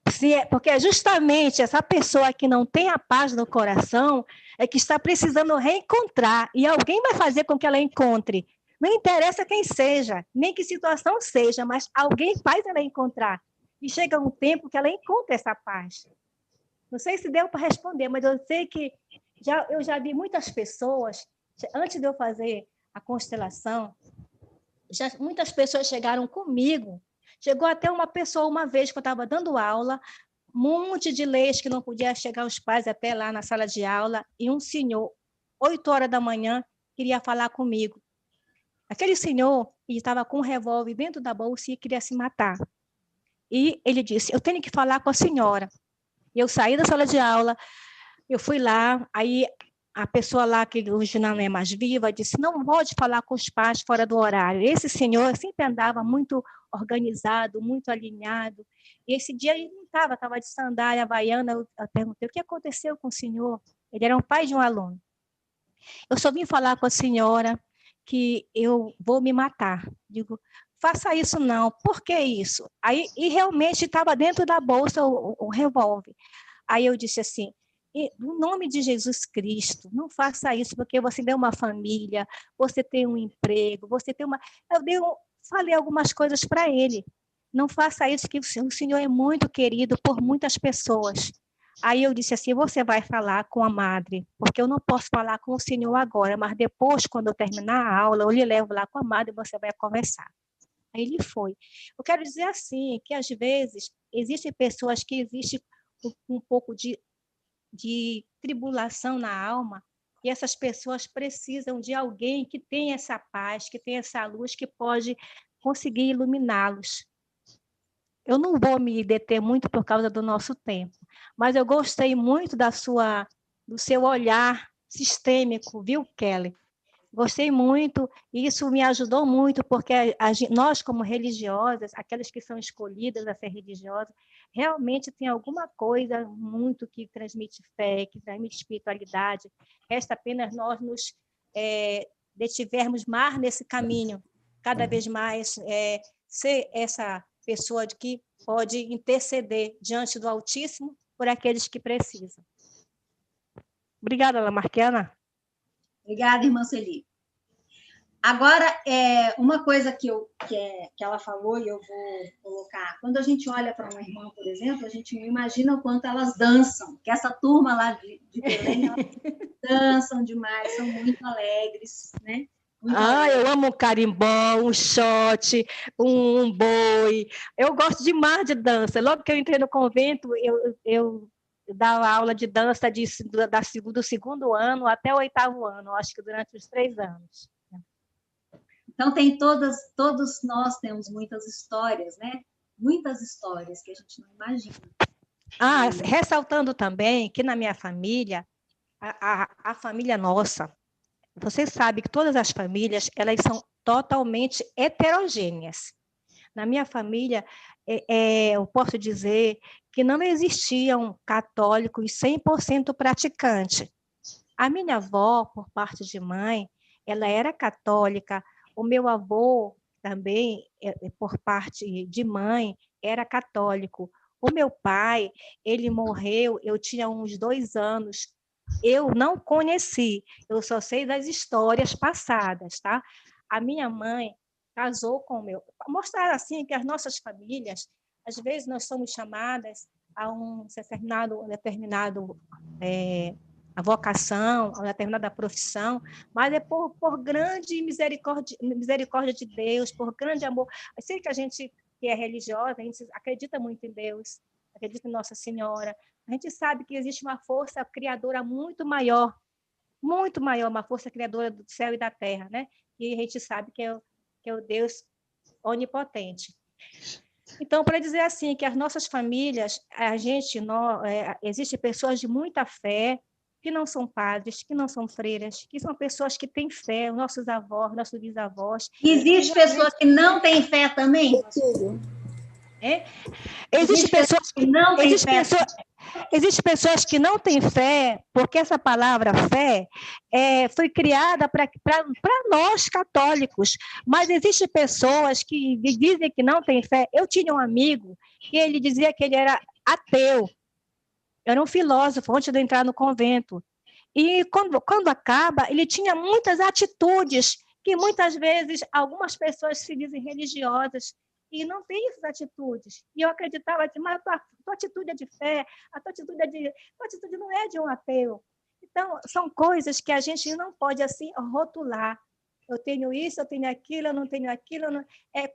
Sim, porque é justamente essa pessoa que não tem a paz no coração é que está precisando reencontrar, e alguém vai fazer com que ela encontre. Não interessa quem seja, nem que situação seja, mas alguém faz ela encontrar. E chega um tempo que ela encontra essa paz. Não sei se deu para responder, mas eu sei que eu já vi muitas pessoas, antes de eu fazer a constelação, muitas pessoas chegaram comigo. Chegou até uma pessoa, uma vez que eu estava dando aula, um monte de leis que não podia chegar os pais até lá na sala de aula, e um senhor, 8 horas da manhã, queria falar comigo. Aquele senhor estava com um revólver dentro da bolsa e queria se matar. E ele disse, eu tenho que falar com a senhora. E eu saí da sala de aula, eu fui lá, aí a pessoa lá, que hoje não é mais viva, disse, não pode falar com os pais fora do horário. Esse senhor sempre andava muito organizado, muito alinhado, e esse dia ele não estava de sandália, havaiana. Eu perguntei, o que aconteceu com o senhor? Ele era um pai de um aluno. Eu só vim falar com a senhora que eu vou me matar. Digo, faça isso não, por que isso? Aí, e realmente estava dentro da bolsa o revólver. Aí eu disse assim, no nome de Jesus Cristo, não faça isso, porque você tem uma família, você tem um emprego, você tem uma... Falei algumas coisas para ele. Não faça isso, que o Senhor é muito querido por muitas pessoas. Aí eu disse assim, você vai falar com a madre, porque eu não posso falar com o senhor agora, mas depois, quando eu terminar a aula, eu lhe levo lá com a madre e você vai conversar. Aí ele foi. Eu quero dizer assim, que às vezes existem pessoas que existe um pouco de tribulação na alma, e essas pessoas precisam de alguém que tem essa paz, que tem essa luz, que pode conseguir iluminá-los. Eu não vou me deter muito por causa do nosso tempo, mas eu gostei muito do seu olhar sistêmico, viu, Kelly? Gostei muito, e isso me ajudou muito, porque nós, como religiosas, aquelas que são escolhidas a ser religiosas, realmente tem alguma coisa muito que transmite fé, que transmite espiritualidade. Resta apenas nós nos detivermos mais nesse caminho, cada vez mais ser essa pessoa que pode interceder diante do Altíssimo por aqueles que precisam. Obrigada, Lamarquiana. Obrigada, irmã Celi. Agora, uma coisa que ela falou, e eu vou colocar, quando a gente olha para uma irmã, por exemplo, a gente não imagina o quanto elas dançam, que essa turma lá de Belém, elas dançam demais, são muito alegres, né? Eu amo um carimbó, um shot, um boi. Eu gosto demais de dança. Logo que eu entrei no convento, eu dava aula de dança do segundo ano até o 8º ano, acho que durante os 3 anos. Então, todos nós temos muitas histórias, né? Muitas histórias que a gente não imagina. Ressaltando também que na minha família, a família nossa, você sabe que todas as famílias, elas são totalmente heterogêneas. Na minha família, eu posso dizer que não existiam católicos 100% praticantes. A minha avó, por parte de mãe, ela era católica. O meu avô também, por parte de mãe, era católico. O meu pai, ele morreu, eu tinha uns 2 anos. Eu não conheci, eu só sei das histórias passadas, tá? A minha mãe casou com o meu... Mostrar assim que as nossas famílias, às vezes nós somos chamadas a um determinado a vocação, a determinada profissão, mas é por grande misericórdia de Deus, por grande amor. Eu sei que a gente que é religiosa, a gente acredita muito em Deus, acredita em Nossa Senhora, a gente sabe que existe uma força criadora muito maior, uma força criadora do céu e da terra, né? E a gente sabe que é o Deus onipotente. Então, para dizer assim, que as nossas famílias, existem pessoas de muita fé, que não são padres, que não são freiras, que são pessoas que têm fé, os nossos avós, nossos bisavós. Existem pessoas que não têm fé também? Existem pessoas que não têm fé. Existem pessoas que não têm fé, porque essa palavra fé foi criada para nós católicos, mas existem pessoas que dizem que não têm fé. Eu tinha um amigo que ele dizia que ele era ateu, era um filósofo antes de eu entrar no convento. E quando acaba, ele tinha muitas atitudes que muitas vezes algumas pessoas se dizem religiosas e não têm essas atitudes. E eu acreditava assim, mas a tua atitude é de fé, a tua atitude não é de um ateu. Então, são coisas que a gente não pode assim rotular. Eu tenho isso, eu tenho aquilo, eu não tenho aquilo. Não... É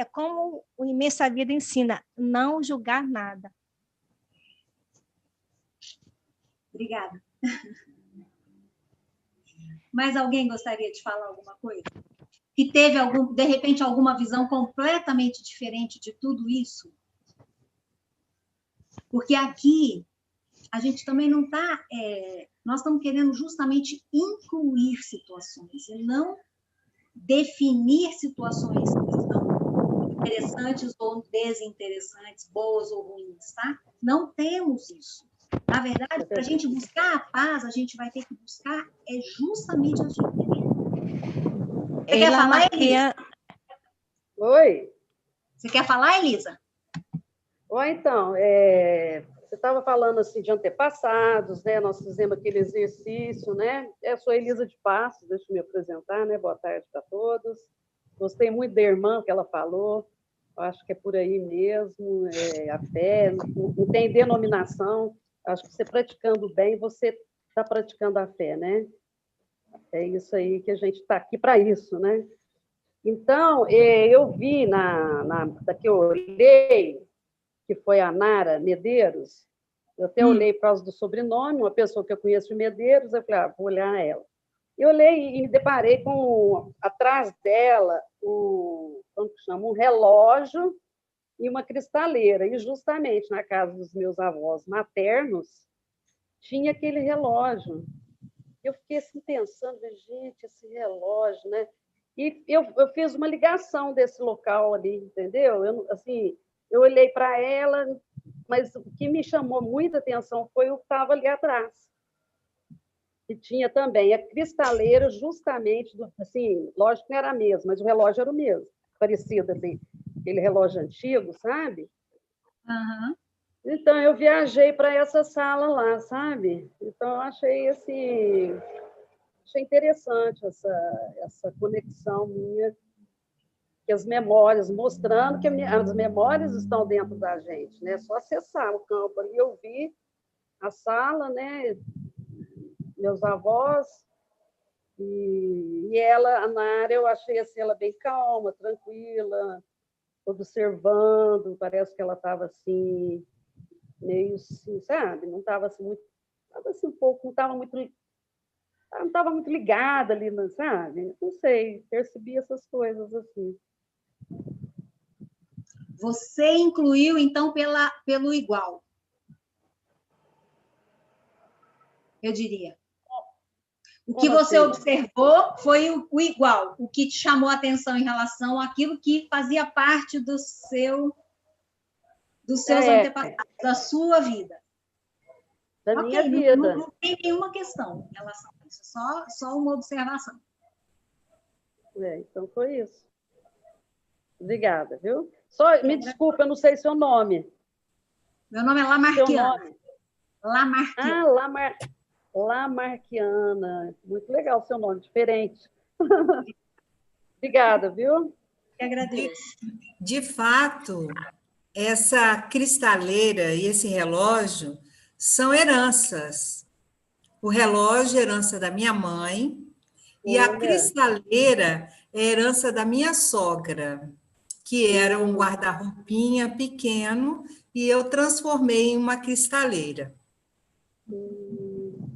como o Imensa Vida ensina, não julgar nada. Obrigada. Mais alguém gostaria de falar alguma coisa? Que teve, de repente, alguma visão completamente diferente de tudo isso? Porque aqui, a gente também não está... nós estamos querendo justamente incluir situações, e não definir situações que são interessantes ou desinteressantes, boas ou ruins, tá? Não temos isso. Na verdade, para a gente buscar a paz, a gente vai ter que buscar justamente a gente. Você quer falar, Elisa? Oi? Você quer falar, Elisa? Oi, então, você estava falando assim de antepassados, né? Nós fizemos aquele exercício, né? Eu sou Elisa de Passos, deixa eu me apresentar, né? Boa tarde para todos. Gostei muito da irmã que ela falou, acho que é por aí mesmo, a fé, não tem denominação. Acho que você praticando bem, você está praticando a fé, né? É isso aí que a gente está aqui para isso, né? Então, eu vi da que eu olhei, que foi a Nara Medeiros, eu até olhei por causa do sobrenome, uma pessoa que eu conheço de Medeiros, eu falei, vou olhar ela. Eu olhei e me deparei com, atrás dela, como que chama? Um relógio e uma cristaleira. E justamente na casa dos meus avós maternos, tinha aquele relógio. Eu fiquei assim pensando, gente, esse relógio, né? E eu fiz uma ligação desse local ali, entendeu? Eu olhei para ela, mas o que me chamou muita atenção foi o que estava ali atrás. E tinha também a cristaleira, justamente, assim, lógico que não era a mesma, mas o relógio era o mesmo, parecido ali, aquele relógio antigo, sabe? Uhum. Então, eu viajei para essa sala lá, sabe? Então, eu achei, assim, interessante essa conexão minha, que as memórias, mostrando que as memórias estão dentro da gente, né? Só acessar o campo ali, eu vi a sala, né? Meus avós, e ela, a Nara, eu achei assim, ela bem calma, tranquila, observando, parece que ela estava assim, meio assim, sabe? Não estava assim muito, estava assim um pouco, não estava muito ligada ali, sabe? Não sei, percebi essas coisas assim. Você incluiu, então, pelo igual. Eu diria. O que você observou foi o igual, o que te chamou a atenção em relação àquilo que fazia parte dos seus antepassados, da sua vida. Da minha vida. Não tem nenhuma questão em relação a isso, só uma observação. Então foi isso. Obrigada, viu? Me desculpa, eu não sei seu nome. Meu nome é Lamarquiana. Lamarquiana. Lamarquiana. Muito legal o seu nome, diferente. Obrigada, viu? Eu agradeço. De fato, essa cristaleira e esse relógio são heranças. O relógio é herança da minha mãe e a cristaleira é herança da minha sogra, que era um guarda-roupinha pequeno e eu transformei em uma cristaleira.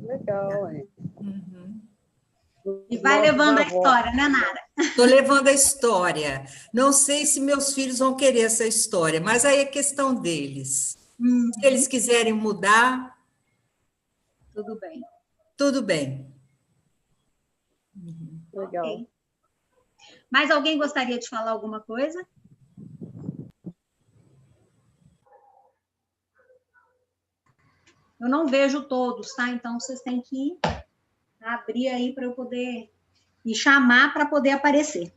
Legal, hein? Uhum. E vai levando a história, né, Nara? Estou levando a história. Não sei se meus filhos vão querer essa história, mas aí é questão deles. Se eles quiserem mudar, Tudo bem. tudo bem. Legal. Okay. Mais alguém gostaria de falar alguma coisa? Eu não vejo todos, tá? Então, vocês têm que abrir aí para eu poder me chamar para poder aparecer.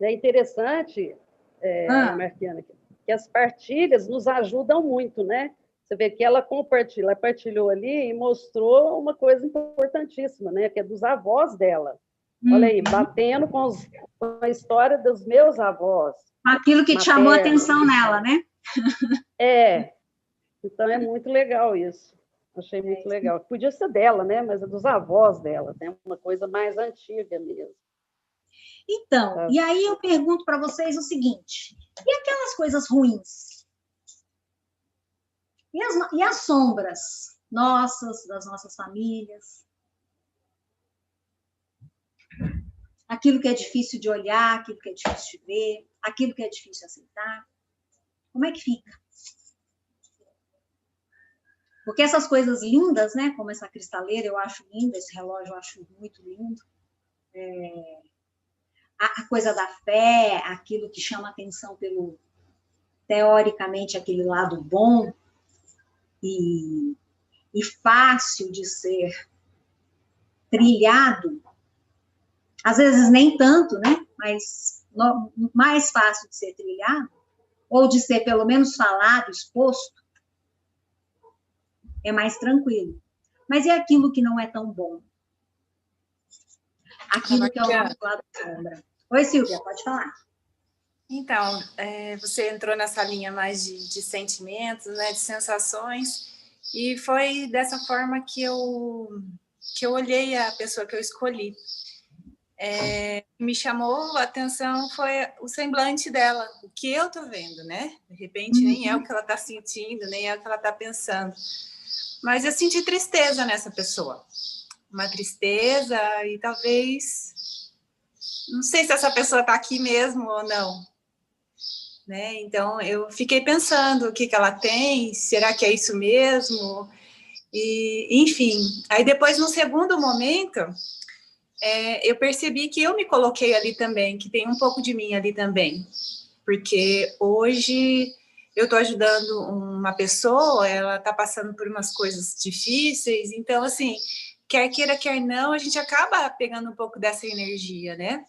É interessante, Marquiana, que as partilhas nos ajudam muito, né? Você vê que ela partilhou ali e mostrou uma coisa importantíssima, né? Que é dos avós dela. Olha aí, batendo com a história dos meus avós. Aquilo que te chamou a atenção nela, né? Então é muito legal isso. Achei muito legal. Podia ser dela, né? Mas é dos avós dela, né? Uma coisa mais antiga mesmo. Então, e aí eu pergunto para vocês o seguinte: e aquelas coisas ruins? E as sombras nossas, das nossas famílias? Aquilo que é difícil de olhar, aquilo que é difícil de ver, aquilo que é difícil de aceitar. Como é que fica? Porque essas coisas lindas, né, como essa cristaleira, eu acho linda, esse relógio eu acho muito lindo. A coisa da fé, aquilo que chama atenção pelo, teoricamente, aquele lado bom e fácil de ser trilhado, às vezes nem tanto, né, mas mais fácil de ser trilhado, ou de ser pelo menos falado, exposto, é mais tranquilo. Mas e aquilo que não é tão bom? Aquilo que é o nosso lado da sombra. Oi, Silvia, pode falar. Então, você entrou nessa linha mais de sentimentos, né, de sensações, e foi dessa forma que eu olhei a pessoa que eu escolhi. Me chamou a atenção foi o semblante dela, o que eu tô vendo, né? De repente nem é o que ela tá sentindo, nem é o que ela tá pensando. Mas eu senti tristeza nessa pessoa. Uma tristeza e talvez... Não sei se essa pessoa está aqui mesmo ou não. Né? Então, eu fiquei pensando o que ela tem, será que é isso mesmo? E, enfim, aí depois, num segundo momento, eu percebi que eu me coloquei ali também, que tem um pouco de mim ali também. Porque hoje eu estou ajudando uma pessoa, ela está passando por umas coisas difíceis, então, assim, quer queira, quer não, a gente acaba pegando um pouco dessa energia, né?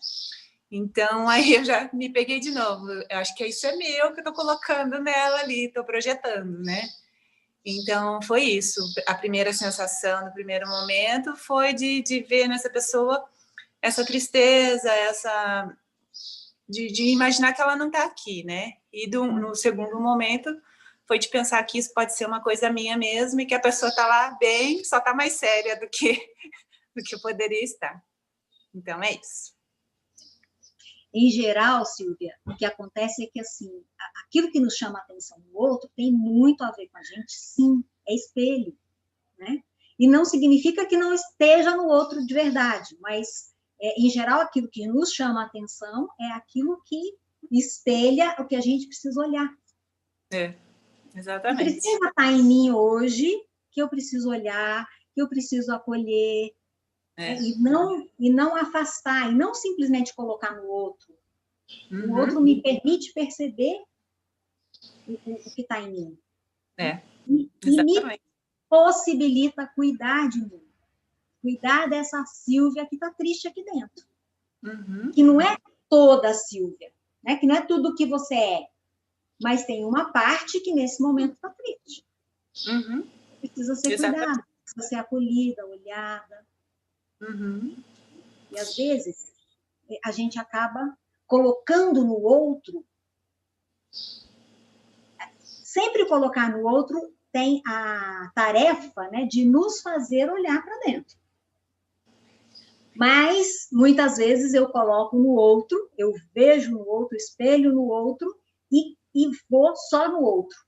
Então, aí eu já me peguei de novo. Eu acho que isso é meu que eu estou colocando nela ali, estou projetando, né? Então, foi isso. A primeira sensação, no primeiro momento, foi de ver nessa pessoa essa tristeza, de imaginar que ela não está aqui, né? E no segundo momento, foi de pensar que isso pode ser uma coisa minha mesmo e que a pessoa está lá bem, só está mais séria do que poderia estar. Então, é isso. Em geral, Silvia, o que acontece é que, assim, aquilo que nos chama a atenção no outro tem muito a ver com a gente, sim, é espelho, né? E não significa que não esteja no outro de verdade, mas, em geral, aquilo que nos chama a atenção é aquilo que espelha o que a gente precisa olhar. Exatamente. E precisa estar em mim hoje, que eu preciso olhar, que eu preciso acolher, e não afastar, e não simplesmente colocar no outro. O outro me permite perceber o que está em mim. E me possibilita cuidar de mim. Cuidar dessa Silvia que está triste aqui dentro. Que não é toda a Silvia, né? Que não é tudo o que você é. Mas tem uma parte que nesse momento está triste. Precisa ser cuidada, precisa ser acolhida, olhada. E às vezes a gente acaba colocando no outro. Sempre colocar no outro tem a tarefa, né, de nos fazer olhar para dentro. Mas muitas vezes eu coloco no outro, eu vejo no outro, espelho no outro e vou só no outro,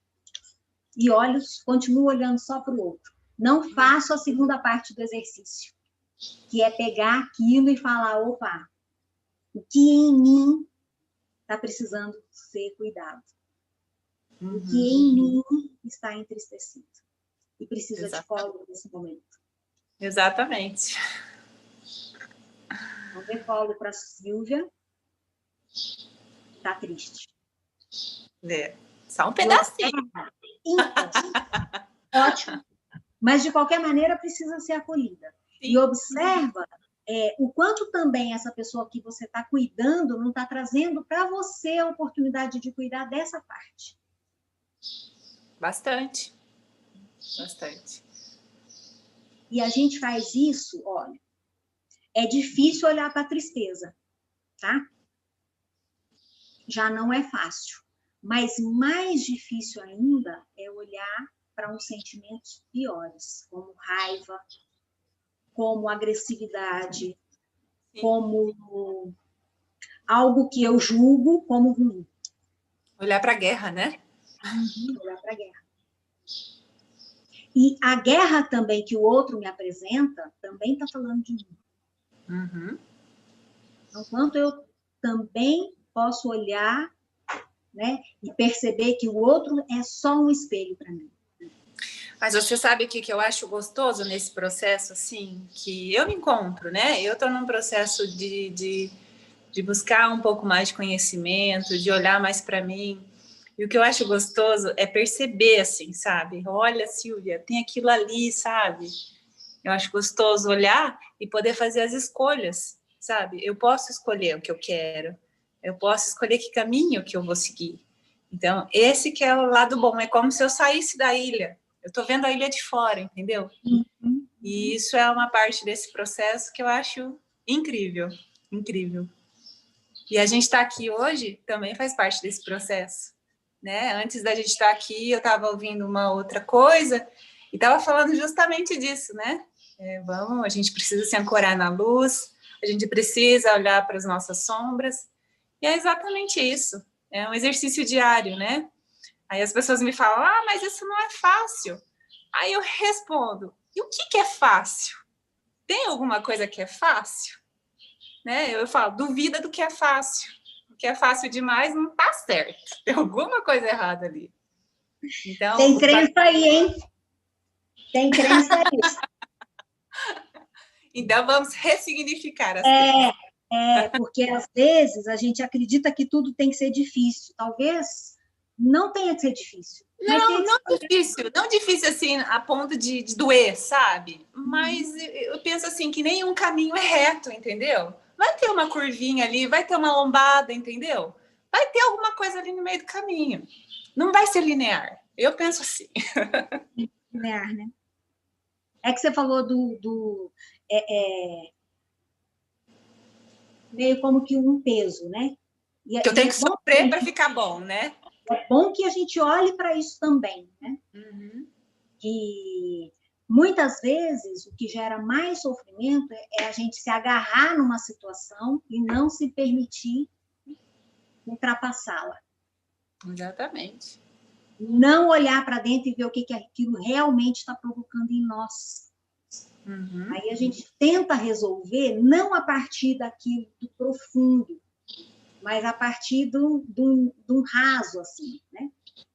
e continuo olhando só para o outro. Não faço a segunda parte do exercício, que é pegar aquilo e falar, opa, o que em mim está precisando ser cuidado? O que em mim está entristecido e precisa de colo nesse momento? Exatamente. Então, dê colo para a Silvia. Está triste. Só um pedacinho. Ótimo. Mas, de qualquer maneira, precisa ser acolhida. Sim. E observa o quanto também essa pessoa que você está cuidando não está trazendo para você a oportunidade de cuidar dessa parte. Bastante. Bastante. E a gente faz isso, olha, é difícil olhar para a tristeza, tá? Já não é fácil. Mas mais difícil ainda é olhar para uns sentimentos piores, como raiva, como agressividade, sim, como algo que eu julgo como ruim. Olhar para a guerra, né? Olhar para a guerra. E a guerra também que o outro me apresenta, também está falando de mim. Então, quanto eu também posso olhar, né, e perceber que o outro é só um espelho para mim. Mas você sabe o que eu acho gostoso nesse processo, assim, que eu me encontro, né? Eu estou num processo de buscar um pouco mais de conhecimento, de olhar mais para mim. E o que eu acho gostoso é perceber, assim, sabe? Olha, Silvia, tem aquilo ali, sabe? Eu acho gostoso olhar e poder fazer as escolhas, sabe? Eu posso escolher o que eu quero. Eu posso escolher que caminho que eu vou seguir. Então, esse que é o lado bom. É como se eu saísse da ilha. Eu estou vendo a ilha de fora, entendeu? E isso é uma parte desse processo que eu acho incrível, incrível. E a gente está aqui hoje também faz parte desse processo, né? Antes da gente estar aqui, eu estava ouvindo uma outra coisa e estava falando justamente disso, né? A gente precisa se ancorar na luz, a gente precisa olhar para as nossas sombras. E é exatamente isso. É um exercício diário, né? Aí as pessoas me falam, mas isso não é fácil. Aí eu respondo, e o que é fácil? Tem alguma coisa que é fácil? Né? Eu falo, duvida do que é fácil. O que é fácil demais não está certo. Tem alguma coisa errada ali. Então, tem crença aí, hein? Tem crença aí. Então, vamos ressignificar as coisas. Porque às vezes a gente acredita que tudo tem que ser difícil. Talvez não tenha que ser difícil. Não difícil assim, a ponto de doer, sabe? Mas eu penso assim, que nenhum caminho é reto, entendeu? Vai ter uma curvinha ali, vai ter uma lombada, entendeu? Vai ter alguma coisa ali no meio do caminho. Não vai ser linear. Eu penso assim. Linear, né? É que você falou meio como que um peso, né? Que eu tenho que sofrer para ficar bom, né? É bom que a gente olhe para isso também, né? Que muitas vezes o que gera mais sofrimento é a gente se agarrar numa situação e não se permitir ultrapassá-la. Exatamente. Não olhar para dentro e ver o que aquilo realmente está provocando em nós. Aí a gente tenta resolver não a partir daquilo do profundo, mas a partir de um raso, assim, né?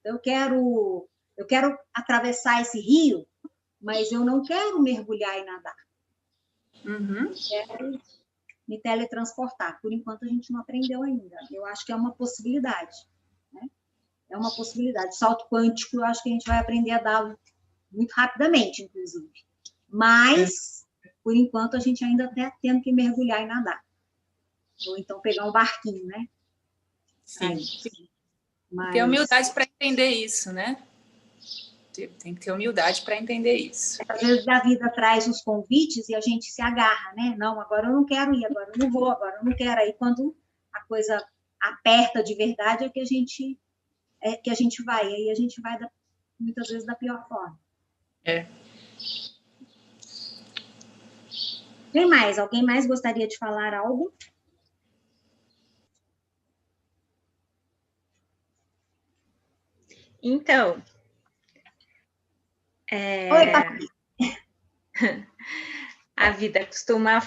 Eu quero atravessar esse rio, mas eu não quero mergulhar e nadar. Eu quero me teletransportar. Por enquanto, a gente não aprendeu ainda. Eu acho que é uma possibilidade, né? É uma possibilidade. Salto quântico, eu acho que a gente vai aprender a dar muito rapidamente, inclusive. Mas, por enquanto, a gente ainda está tendo que mergulhar e nadar. Ou então pegar um barquinho, né? Sim. Mas... ter humildade para entender isso, né? Tem que ter humildade para entender isso. Às vezes a vida traz os convites e a gente se agarra, né? Não, agora eu não quero ir, agora eu não vou, agora eu não quero. Aí quando a coisa aperta de verdade é que a gente vai. Aí a gente vai muitas vezes da pior forma. Tem mais? Alguém mais gostaria de falar algo? Então, Oi, Paty. A vida costuma...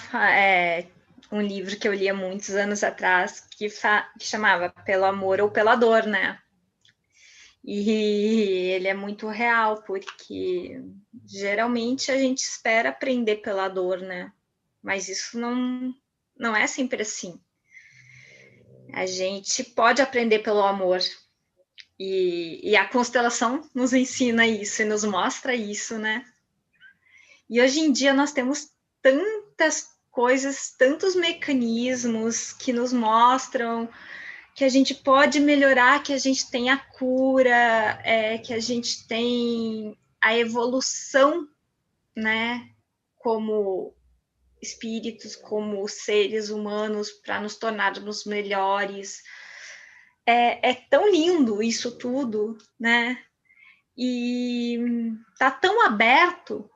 um livro que eu li há muitos anos atrás, que chamava Pelo Amor ou Pela Dor, né? E ele é muito real, porque geralmente a gente espera aprender pela dor, né? Mas isso não é sempre assim. A gente pode aprender pelo amor. E a constelação nos ensina isso e nos mostra isso, né? E hoje em dia nós temos tantas coisas, tantos mecanismos que nos mostram que a gente pode melhorar, que a gente tem a cura, que a gente tem a evolução, né? Como espíritos, como seres humanos, para nos tornarmos melhores. É tão lindo isso tudo, né? E tá tão aberto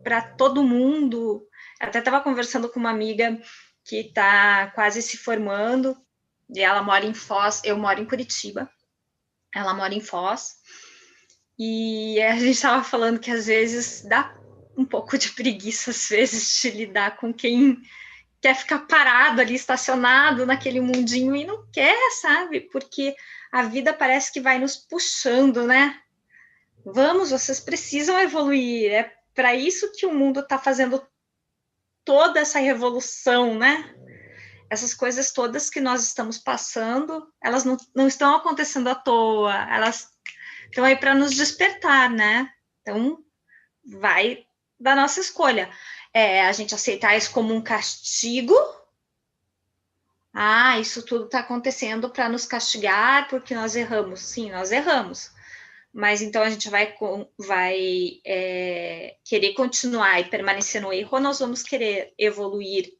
para todo mundo. Até estava conversando com uma amiga que está quase se formando, e ela mora em Foz, eu moro em Curitiba, ela mora em Foz, e a gente estava falando que às vezes dá um pouco de preguiça, às vezes, de lidar com quem quer ficar parado ali, estacionado naquele mundinho e não quer, sabe? Porque a vida parece que vai nos puxando, né? Vamos, vocês precisam evoluir, é para isso que o mundo está fazendo toda essa revolução, né? Essas coisas todas que nós estamos passando, elas não estão acontecendo à toa, elas estão aí para nos despertar, né? Então, vai da nossa escolha. A gente aceitar isso como um castigo. Isso tudo está acontecendo para nos castigar porque nós erramos. Sim, nós erramos. Mas então a gente vai querer continuar e permanecer no erro, ou nós vamos querer evoluir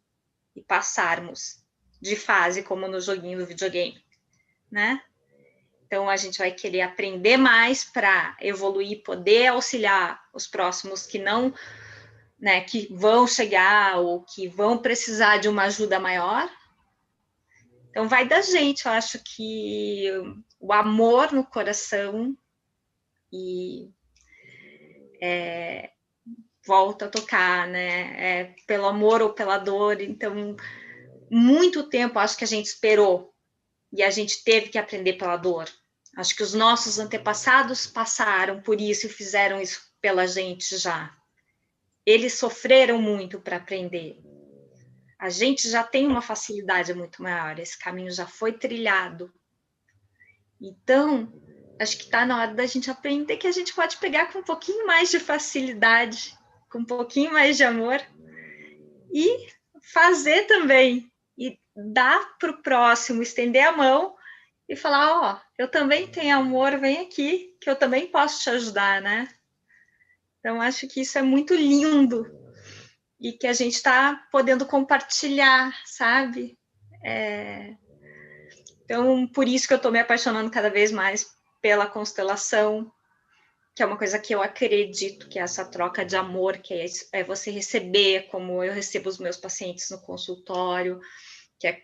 e passarmos de fase, como no joguinho do videogame, né? Então a gente vai querer aprender mais para evoluir, poder auxiliar os próximos que não, né, que vão chegar ou que vão precisar de uma ajuda maior. Então vai da gente, eu acho que o amor no coração e volta a tocar, né? Pelo amor ou pela dor. Então, muito tempo acho que a gente esperou e a gente teve que aprender pela dor. Acho que os nossos antepassados passaram por isso e fizeram isso pela gente já. Eles sofreram muito para aprender. A gente já tem uma facilidade muito maior, esse caminho já foi trilhado. Então, acho que está na hora da gente aprender que a gente pode pegar com um pouquinho mais de facilidade, com um pouquinho mais de amor e fazer também, e dar para o próximo, estender a mão e falar, eu também tenho amor, vem aqui, que eu também posso te ajudar, né? Então, acho que isso é muito lindo e que a gente está podendo compartilhar, sabe? Então, por isso que eu estou me apaixonando cada vez mais pela constelação, que é uma coisa que eu acredito, que é essa troca de amor, que é você receber, como eu recebo os meus pacientes no consultório, que é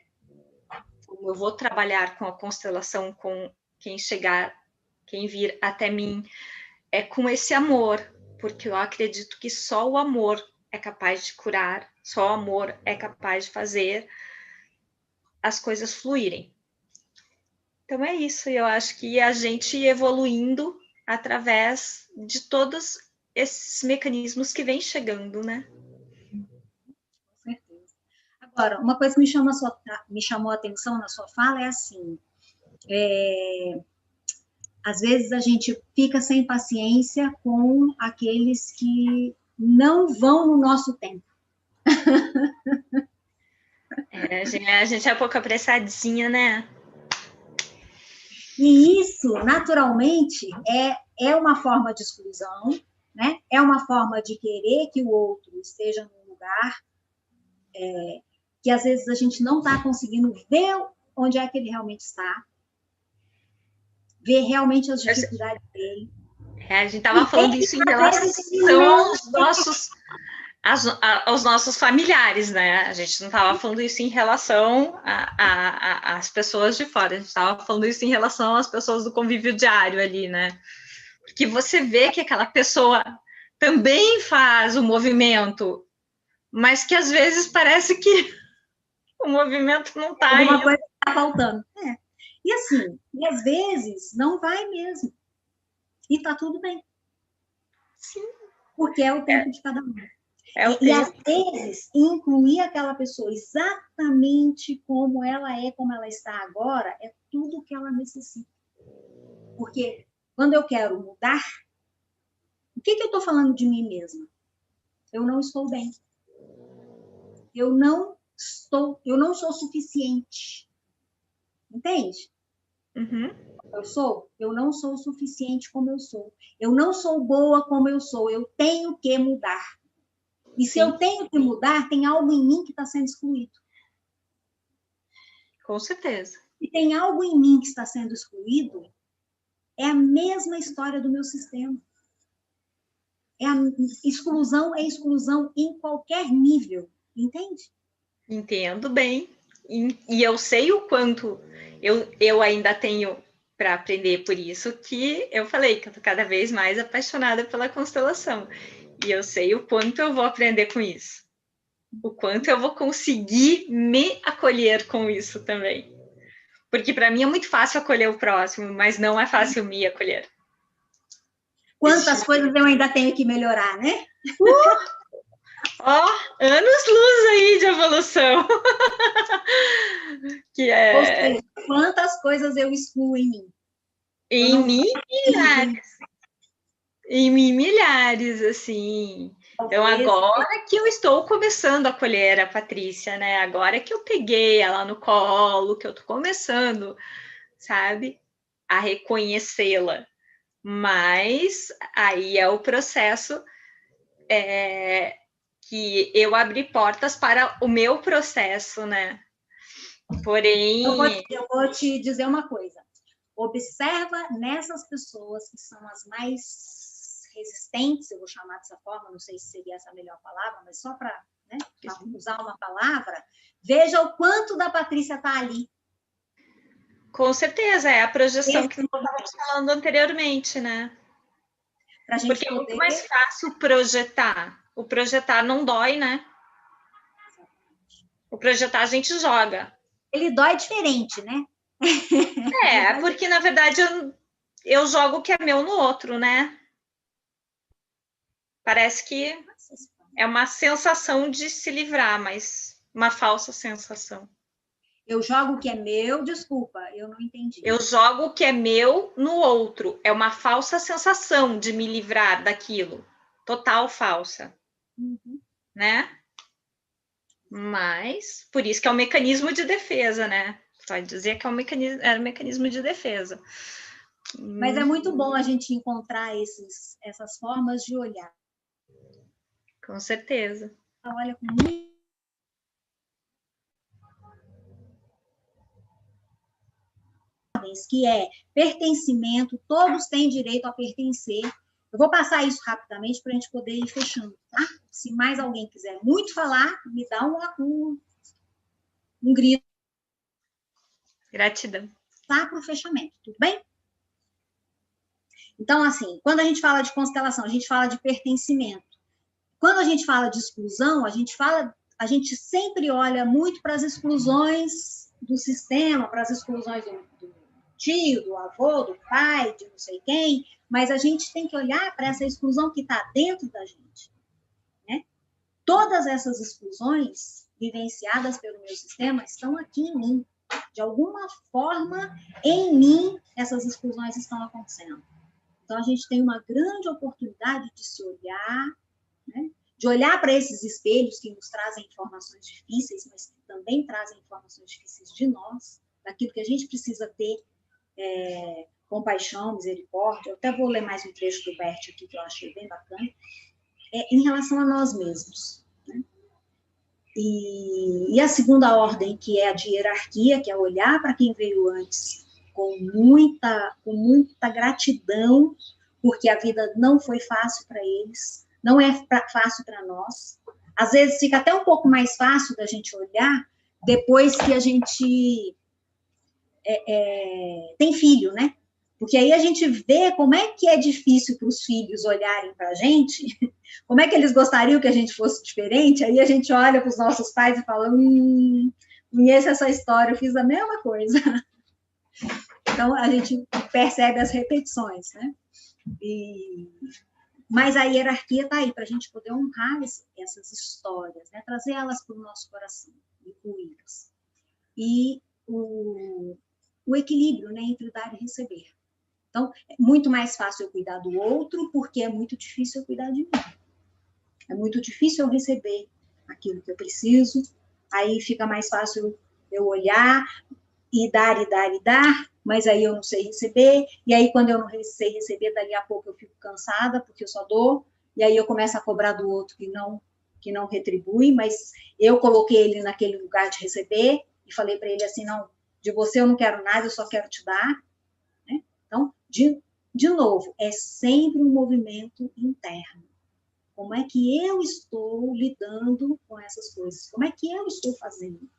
como eu vou trabalhar com a constelação, com quem chegar, quem vir até mim, é com esse amor, porque eu acredito que só o amor é capaz de curar, só o amor é capaz de fazer as coisas fluírem. Então é isso, eu acho que a gente evoluindo através de todos esses mecanismos que vêm chegando, né? Com certeza. Agora, uma coisa que me chamou a atenção na sua fala é assim, às vezes a gente fica sem paciência com aqueles que não vão no nosso tempo. A gente é um pouco apressadinha, né? E isso, naturalmente, é uma forma de exclusão, né? É uma forma de querer que o outro esteja num lugar que às vezes a gente não está conseguindo ver onde é que ele realmente está, ver realmente as dificuldades dele. A gente estava falando isso em relação aos nossos familiares, né? A gente não estava falando isso em relação às pessoas de fora, a gente estava falando isso em relação às pessoas do convívio diário ali, né? Porque você vê que aquela pessoa também faz o movimento, mas que às vezes parece que o movimento não está aí. Alguma coisa está faltando. E assim, e às vezes não vai mesmo. E está tudo bem. Sim. Porque é o tempo de cada um. E às vezes, incluir aquela pessoa exatamente como ela é, como ela está agora, é tudo o que ela necessita. Porque quando eu quero mudar, o que eu estou falando de mim mesma? Eu não estou bem. Eu não sou suficiente. Entende? Uhum. Eu não sou o suficiente como eu sou. Eu não sou boa como eu sou. Eu tenho que mudar. E se eu tenho que mudar, tem algo em mim que está sendo excluído. Com certeza. E tem algo em mim que está sendo excluído, é a mesma história do meu sistema. Exclusão é exclusão em qualquer nível. Entende? Entendo bem. E eu sei o quanto eu ainda tenho para aprender, por isso que eu falei que eu estou cada vez mais apaixonada pela constelação. E eu sei o quanto eu vou aprender com isso. O quanto eu vou conseguir me acolher com isso também. Porque para mim é muito fácil acolher o próximo, mas não é fácil me acolher. Quantas coisas eu ainda tenho que melhorar, né? Anos-luz aí de evolução. Que é... Ou seja, quantas coisas eu excluo em mim? Em mim, milhares. Em mim, milhares, assim. Então, agora que eu estou começando a acolher a Patrícia, né? Agora que eu peguei ela no colo, que eu estou começando, sabe? A reconhecê-la. Mas aí é o processo que eu abri portas para o meu processo, né? Porém... Eu vou te dizer uma coisa. Observa nessas pessoas que são as mais resistentes, eu vou chamar dessa forma, não sei se seria essa a melhor palavra, mas só para usar uma palavra, veja o quanto da Patrícia está ali. Com certeza, é a projeção que nós estávamos falando anteriormente, né? Porque é muito mais fácil projetar. O projetar não dói, né? O projetar a gente joga. Ele dói diferente, né? Porque na verdade eu jogo o que é meu no outro, né? Parece que é uma sensação de se livrar, mas uma falsa sensação. Eu jogo o que é meu, desculpa, eu não entendi. Eu jogo o que é meu no outro. É uma falsa sensação de me livrar daquilo. Total falsa. Uhum. Né? Mas, por isso que é um mecanismo de defesa, né? Pode dizer que é um mecanismo de defesa. Mas é muito bom a gente encontrar essas formas de olhar. Com certeza. Olha com muito... que é pertencimento, todos têm direito a pertencer. Eu vou passar isso rapidamente para a gente poder ir fechando, tá? Se mais alguém quiser muito falar, me dá um grito. Gratidão. Tá para o fechamento, tudo bem? Então, assim, quando a gente fala de constelação, a gente fala de pertencimento. Quando a gente fala de exclusão, a gente sempre olha muito para as exclusões do sistema, para as exclusões do tio, do avô, do pai, de não sei quem, mas a gente tem que olhar para essa exclusão que está dentro da gente. Né? Todas essas exclusões vivenciadas pelo meu sistema estão aqui em mim. De alguma forma, em mim, essas exclusões estão acontecendo. Então, a gente tem uma grande oportunidade de se olhar, né? De olhar para esses espelhos que nos trazem informações difíceis, mas que também trazem informações difíceis de nós, daquilo que a gente precisa ter compaixão, misericórdia. Eu até vou ler mais um trecho do Bert aqui, que eu achei bem bacana, em relação a nós mesmos. Né? E a segunda ordem, que é a de hierarquia, que é olhar para quem veio antes com muita gratidão, porque a vida não foi fácil para eles, não é fácil para nós. Às vezes fica até um pouco mais fácil da gente olhar depois que a gente tem filho, né? Porque aí a gente vê como é que é difícil para os filhos olharem para a gente, como é que eles gostariam que a gente fosse diferente, aí a gente olha para os nossos pais e fala, conheço essa história, eu fiz a mesma coisa. Então, a gente percebe as repetições, né? Mas a hierarquia está aí para a gente poder honrar essas histórias, né? Trazer elas para o nosso coração, incluí-las. E o equilíbrio, né, entre dar e receber. Então, é muito mais fácil eu cuidar do outro, porque é muito difícil eu cuidar de mim. É muito difícil eu receber aquilo que eu preciso, aí fica mais fácil eu olhar e dar, mas aí eu não sei receber, e aí quando eu não sei receber, dali a pouco eu fico cansada, porque eu só dou, e aí eu começo a cobrar do outro que não retribui, mas eu coloquei ele naquele lugar de receber, e falei para ele assim, não, de você eu não quero nada, eu só quero te dar, né? Então, de novo, é sempre um movimento interno. Como é que eu estou lidando com essas coisas? Como é que eu estou fazendo?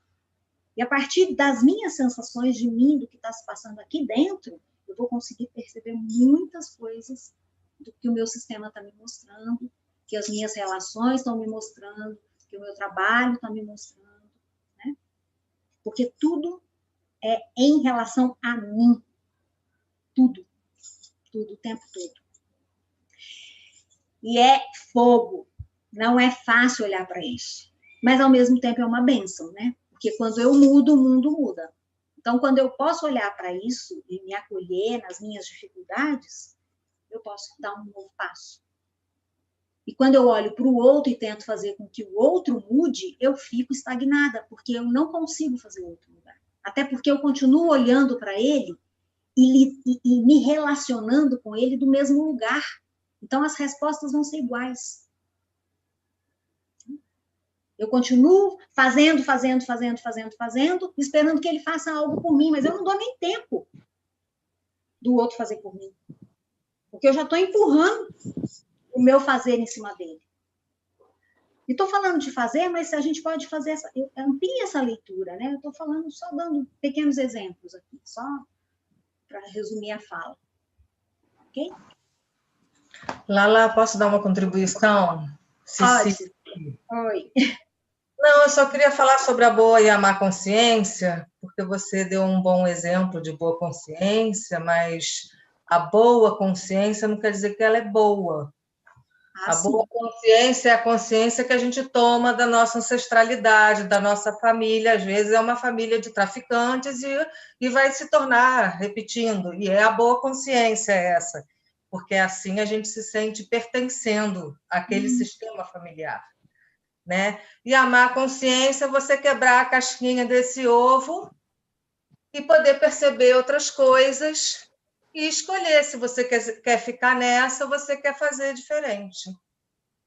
E a partir das minhas sensações de mim, do que está se passando aqui dentro, eu vou conseguir perceber muitas coisas do que o meu sistema está me mostrando, que as minhas relações estão me mostrando, que o meu trabalho está me mostrando, né? Porque tudo é em relação a mim. Tudo, o tempo todo. E é fogo. Não é fácil olhar para isso. Mas, ao mesmo tempo, é uma bênção, né? Porque quando eu mudo, o mundo muda. Então, quando eu posso olhar para isso e me acolher nas minhas dificuldades, eu posso dar um novo passo. E quando eu olho para o outro e tento fazer com que o outro mude, eu fico estagnada, porque eu não consigo fazer o outro mudar. Até porque eu continuo olhando para ele e me relacionando com ele do mesmo lugar. Então, as respostas vão ser iguais. Eu continuo fazendo, esperando que ele faça algo por mim, mas eu não dou nem tempo do outro fazer por mim. Porque eu já estou empurrando o meu fazer em cima dele. E estou falando de fazer, mas a gente pode fazer amplia essa leitura, né? Eu estou falando, só dando pequenos exemplos aqui, só para resumir a fala. Ok? Lala, posso dar uma contribuição? Pode. Oi. Não, eu só queria falar sobre a boa e a má consciência, porque você deu um bom exemplo de boa consciência, mas a boa consciência não quer dizer que ela é boa. A boa consciência é a consciência que a gente toma da nossa ancestralidade, da nossa família. Às vezes é uma família de traficantes e vai se tornar, repetindo, e é a boa consciência essa, porque assim a gente se sente pertencendo àquele sistema familiar. Né? E a má consciência é você quebrar a casquinha desse ovo e poder perceber outras coisas e escolher se você quer ficar nessa ou você quer fazer diferente.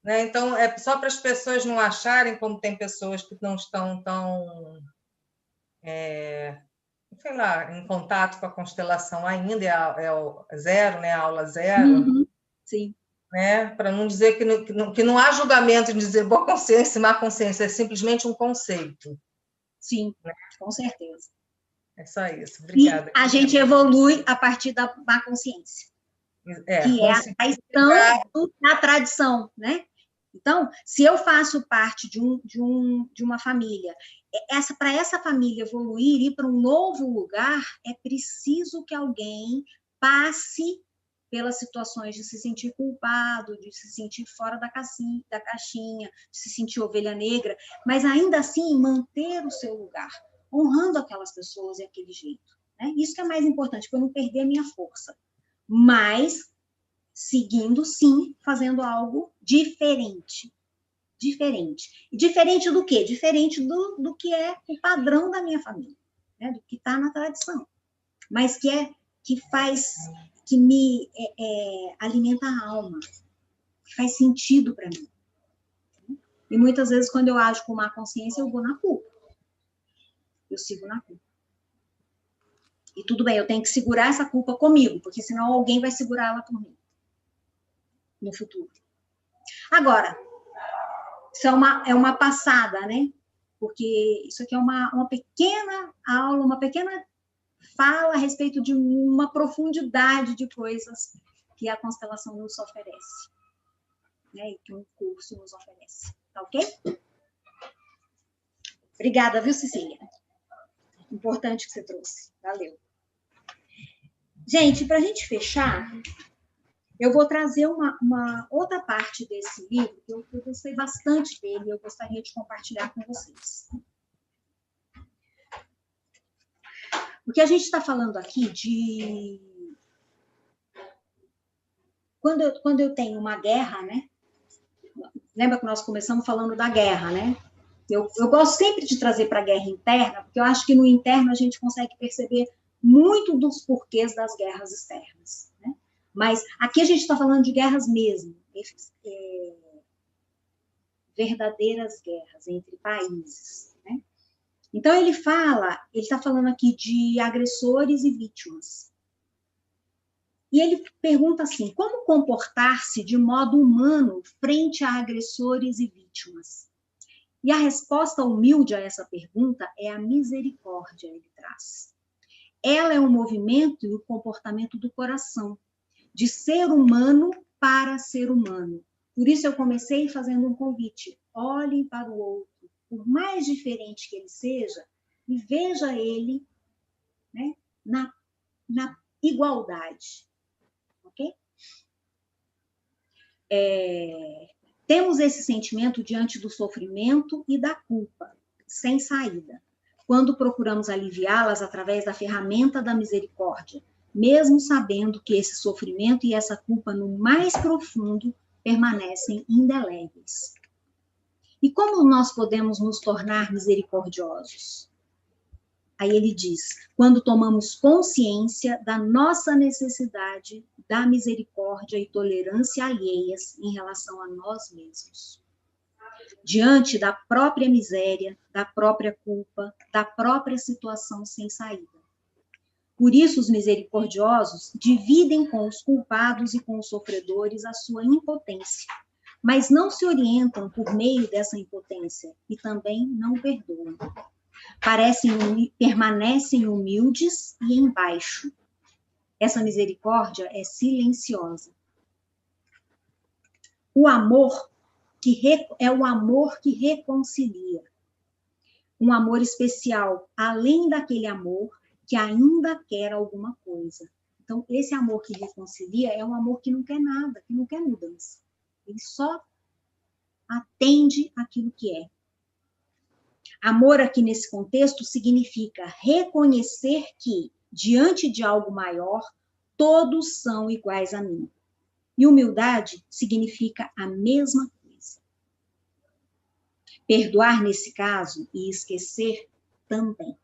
Né? Então, é só para as pessoas não acharem, como tem pessoas que não estão tão, sei lá, em contato com a constelação ainda, é o zero, né? A aula zero. Sim. Né? Para não dizer que não há julgamento em dizer boa consciência e má consciência, é simplesmente um conceito. Sim, né? Com certeza. É só isso, obrigada. E a gente evolui a partir da má consciência, que é a questão da tradição, né? Então, se eu faço parte de uma família, para essa família evoluir e ir para um novo lugar, é preciso que alguém passe pelas situações de se sentir culpado, de se sentir fora da caixinha, de se sentir ovelha negra, mas ainda assim manter o seu lugar, honrando aquelas pessoas e aquele jeito. Né? Isso que é mais importante, para eu não perder a minha força. Mas seguindo, sim, fazendo algo diferente. Diferente. E diferente do quê? Diferente do que é o padrão da minha família, né? Do que está na tradição. Mas que me alimenta a alma, que faz sentido para mim. E muitas vezes, quando eu ajo com má consciência, eu vou na culpa. Eu sigo na culpa. E tudo bem, eu tenho que segurar essa culpa comigo, porque senão alguém vai segurar ela por mim no futuro. Agora, isso é uma passada, né? Porque isso aqui é uma pequena aula, uma pequena fala a respeito de uma profundidade de coisas que a constelação nos oferece, né? E que um curso nos oferece. Tá ok? Obrigada, viu, Cecília? Importante que você trouxe. Valeu. Gente, para a gente fechar, eu vou trazer uma outra parte desse livro, que eu gostei bastante dele, eu gostaria de compartilhar com vocês. Porque a gente está falando aqui de... Quando eu tenho uma guerra, né? Lembra que nós começamos falando da guerra, né? Eu gosto sempre de trazer para a guerra interna, porque eu acho que no interno a gente consegue perceber muito dos porquês das guerras externas, né? Mas aqui a gente está falando de guerras mesmo, verdadeiras guerras entre países, né? Então, ele está falando aqui de agressores e vítimas. E ele pergunta assim, como comportar-se de modo humano frente a agressores e vítimas? E a resposta humilde a essa pergunta é a misericórdia, ele traz. Ela é um movimento e o comportamento do coração, de ser humano para ser humano. Por isso eu comecei fazendo um convite. Olhem para o outro, por mais diferente que ele seja, e veja ele, né, na igualdade. Ok? Temos esse sentimento diante do sofrimento e da culpa, sem saída, quando procuramos aliviá-las através da ferramenta da misericórdia, mesmo sabendo que esse sofrimento e essa culpa no mais profundo permanecem indeléveis. E como nós podemos nos tornar misericordiosos? Aí ele diz, quando tomamos consciência da nossa necessidade da misericórdia e tolerância alheias em relação a nós mesmos. Diante da própria miséria, da própria culpa, da própria situação sem saída. Por isso, os misericordiosos dividem com os culpados e com os sofredores a sua impotência, mas não se orientam por meio dessa impotência e também não perdoam. Permanecem humildes e embaixo. Essa misericórdia é silenciosa. O amor é o amor que reconcilia. Um amor especial, além daquele amor que ainda quer alguma coisa. Então, esse amor que reconcilia é um amor que não quer nada, que não quer mudança. Ele só atende aquilo que é. Amor aqui nesse contexto significa reconhecer que, diante de algo maior, todos são iguais a mim. E humildade significa a mesma coisa. Perdoar nesse caso e esquecer também.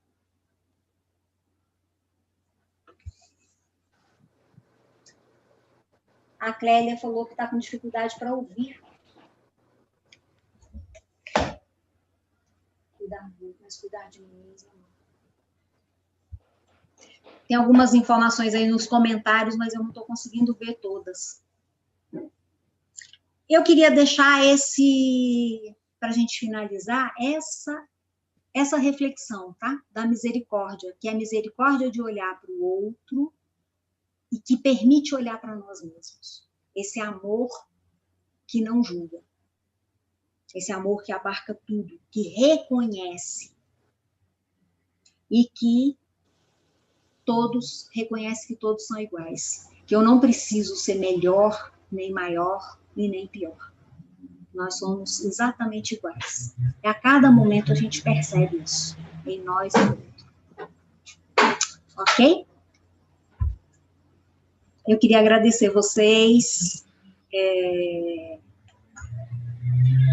A Clélia falou que está com dificuldade para ouvir. Cuidar de mim mesma. Tem algumas informações aí nos comentários, mas eu não estou conseguindo ver todas. Eu queria deixar para a gente finalizar, essa reflexão, tá? Da misericórdia, que é a misericórdia de olhar para o outro e que permite olhar para nós mesmos. Esse amor que não julga. Esse amor que abarca tudo, que reconhece e que reconhece que todos são iguais. Que eu não preciso ser melhor, nem maior, e nem pior. Nós somos exatamente iguais. E a cada momento a gente percebe isso, em nós e no outro. Ok? Eu queria agradecer vocês.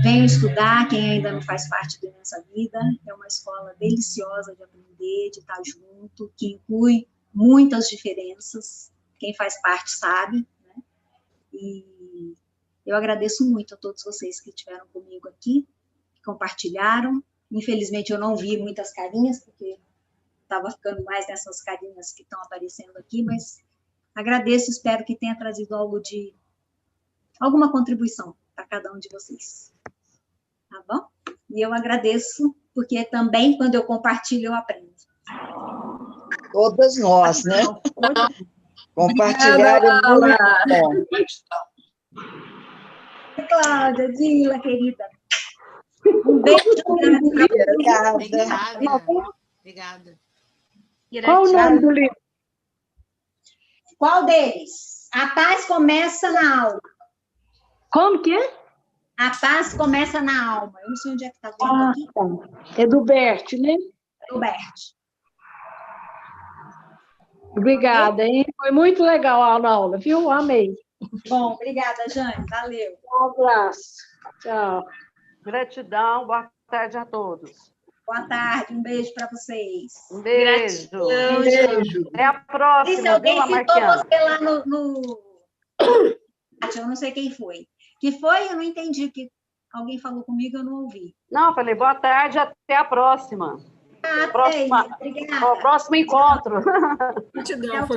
Venham estudar, quem ainda não faz parte da nossa vida. É uma escola deliciosa de aprender, de estar junto, que inclui muitas diferenças. Quem faz parte sabe, né? E eu agradeço muito a todos vocês que estiveram comigo aqui, que compartilharam. Infelizmente, eu não vi muitas carinhas, porque estava ficando mais nessas carinhas que estão aparecendo aqui, mas agradeço, espero que tenha trazido alguma contribuição para cada um de vocês. Tá bom? E eu agradeço, porque também, quando eu compartilho, eu aprendo. Todas nós, né? Compartilhar é muito bom. Cláudia, Dila, querida. Um beijo grande para você. Obrigada. Qual o nome do livro? Qual deles? A paz começa na alma. Como que é? A paz começa na alma. Eu não sei onde é que está vendo aqui. Tá. É do Bert, né? Do Bert. Obrigada, hein? Foi muito legal a aula, viu? Amei. Bom, obrigada, Jane. Valeu. Um abraço. Tchau. Gratidão, boa tarde a todos. Boa tarde, um beijo para vocês. Um beijo. Um beijo. Até a próxima. Se alguém viu, citou Marquiana? você lá no... Eu não sei quem foi. Que foi? Eu não entendi. Que alguém falou comigo, eu não ouvi. Não, falei boa tarde, até a próxima. Obrigada. Próximo encontro. Gratidão,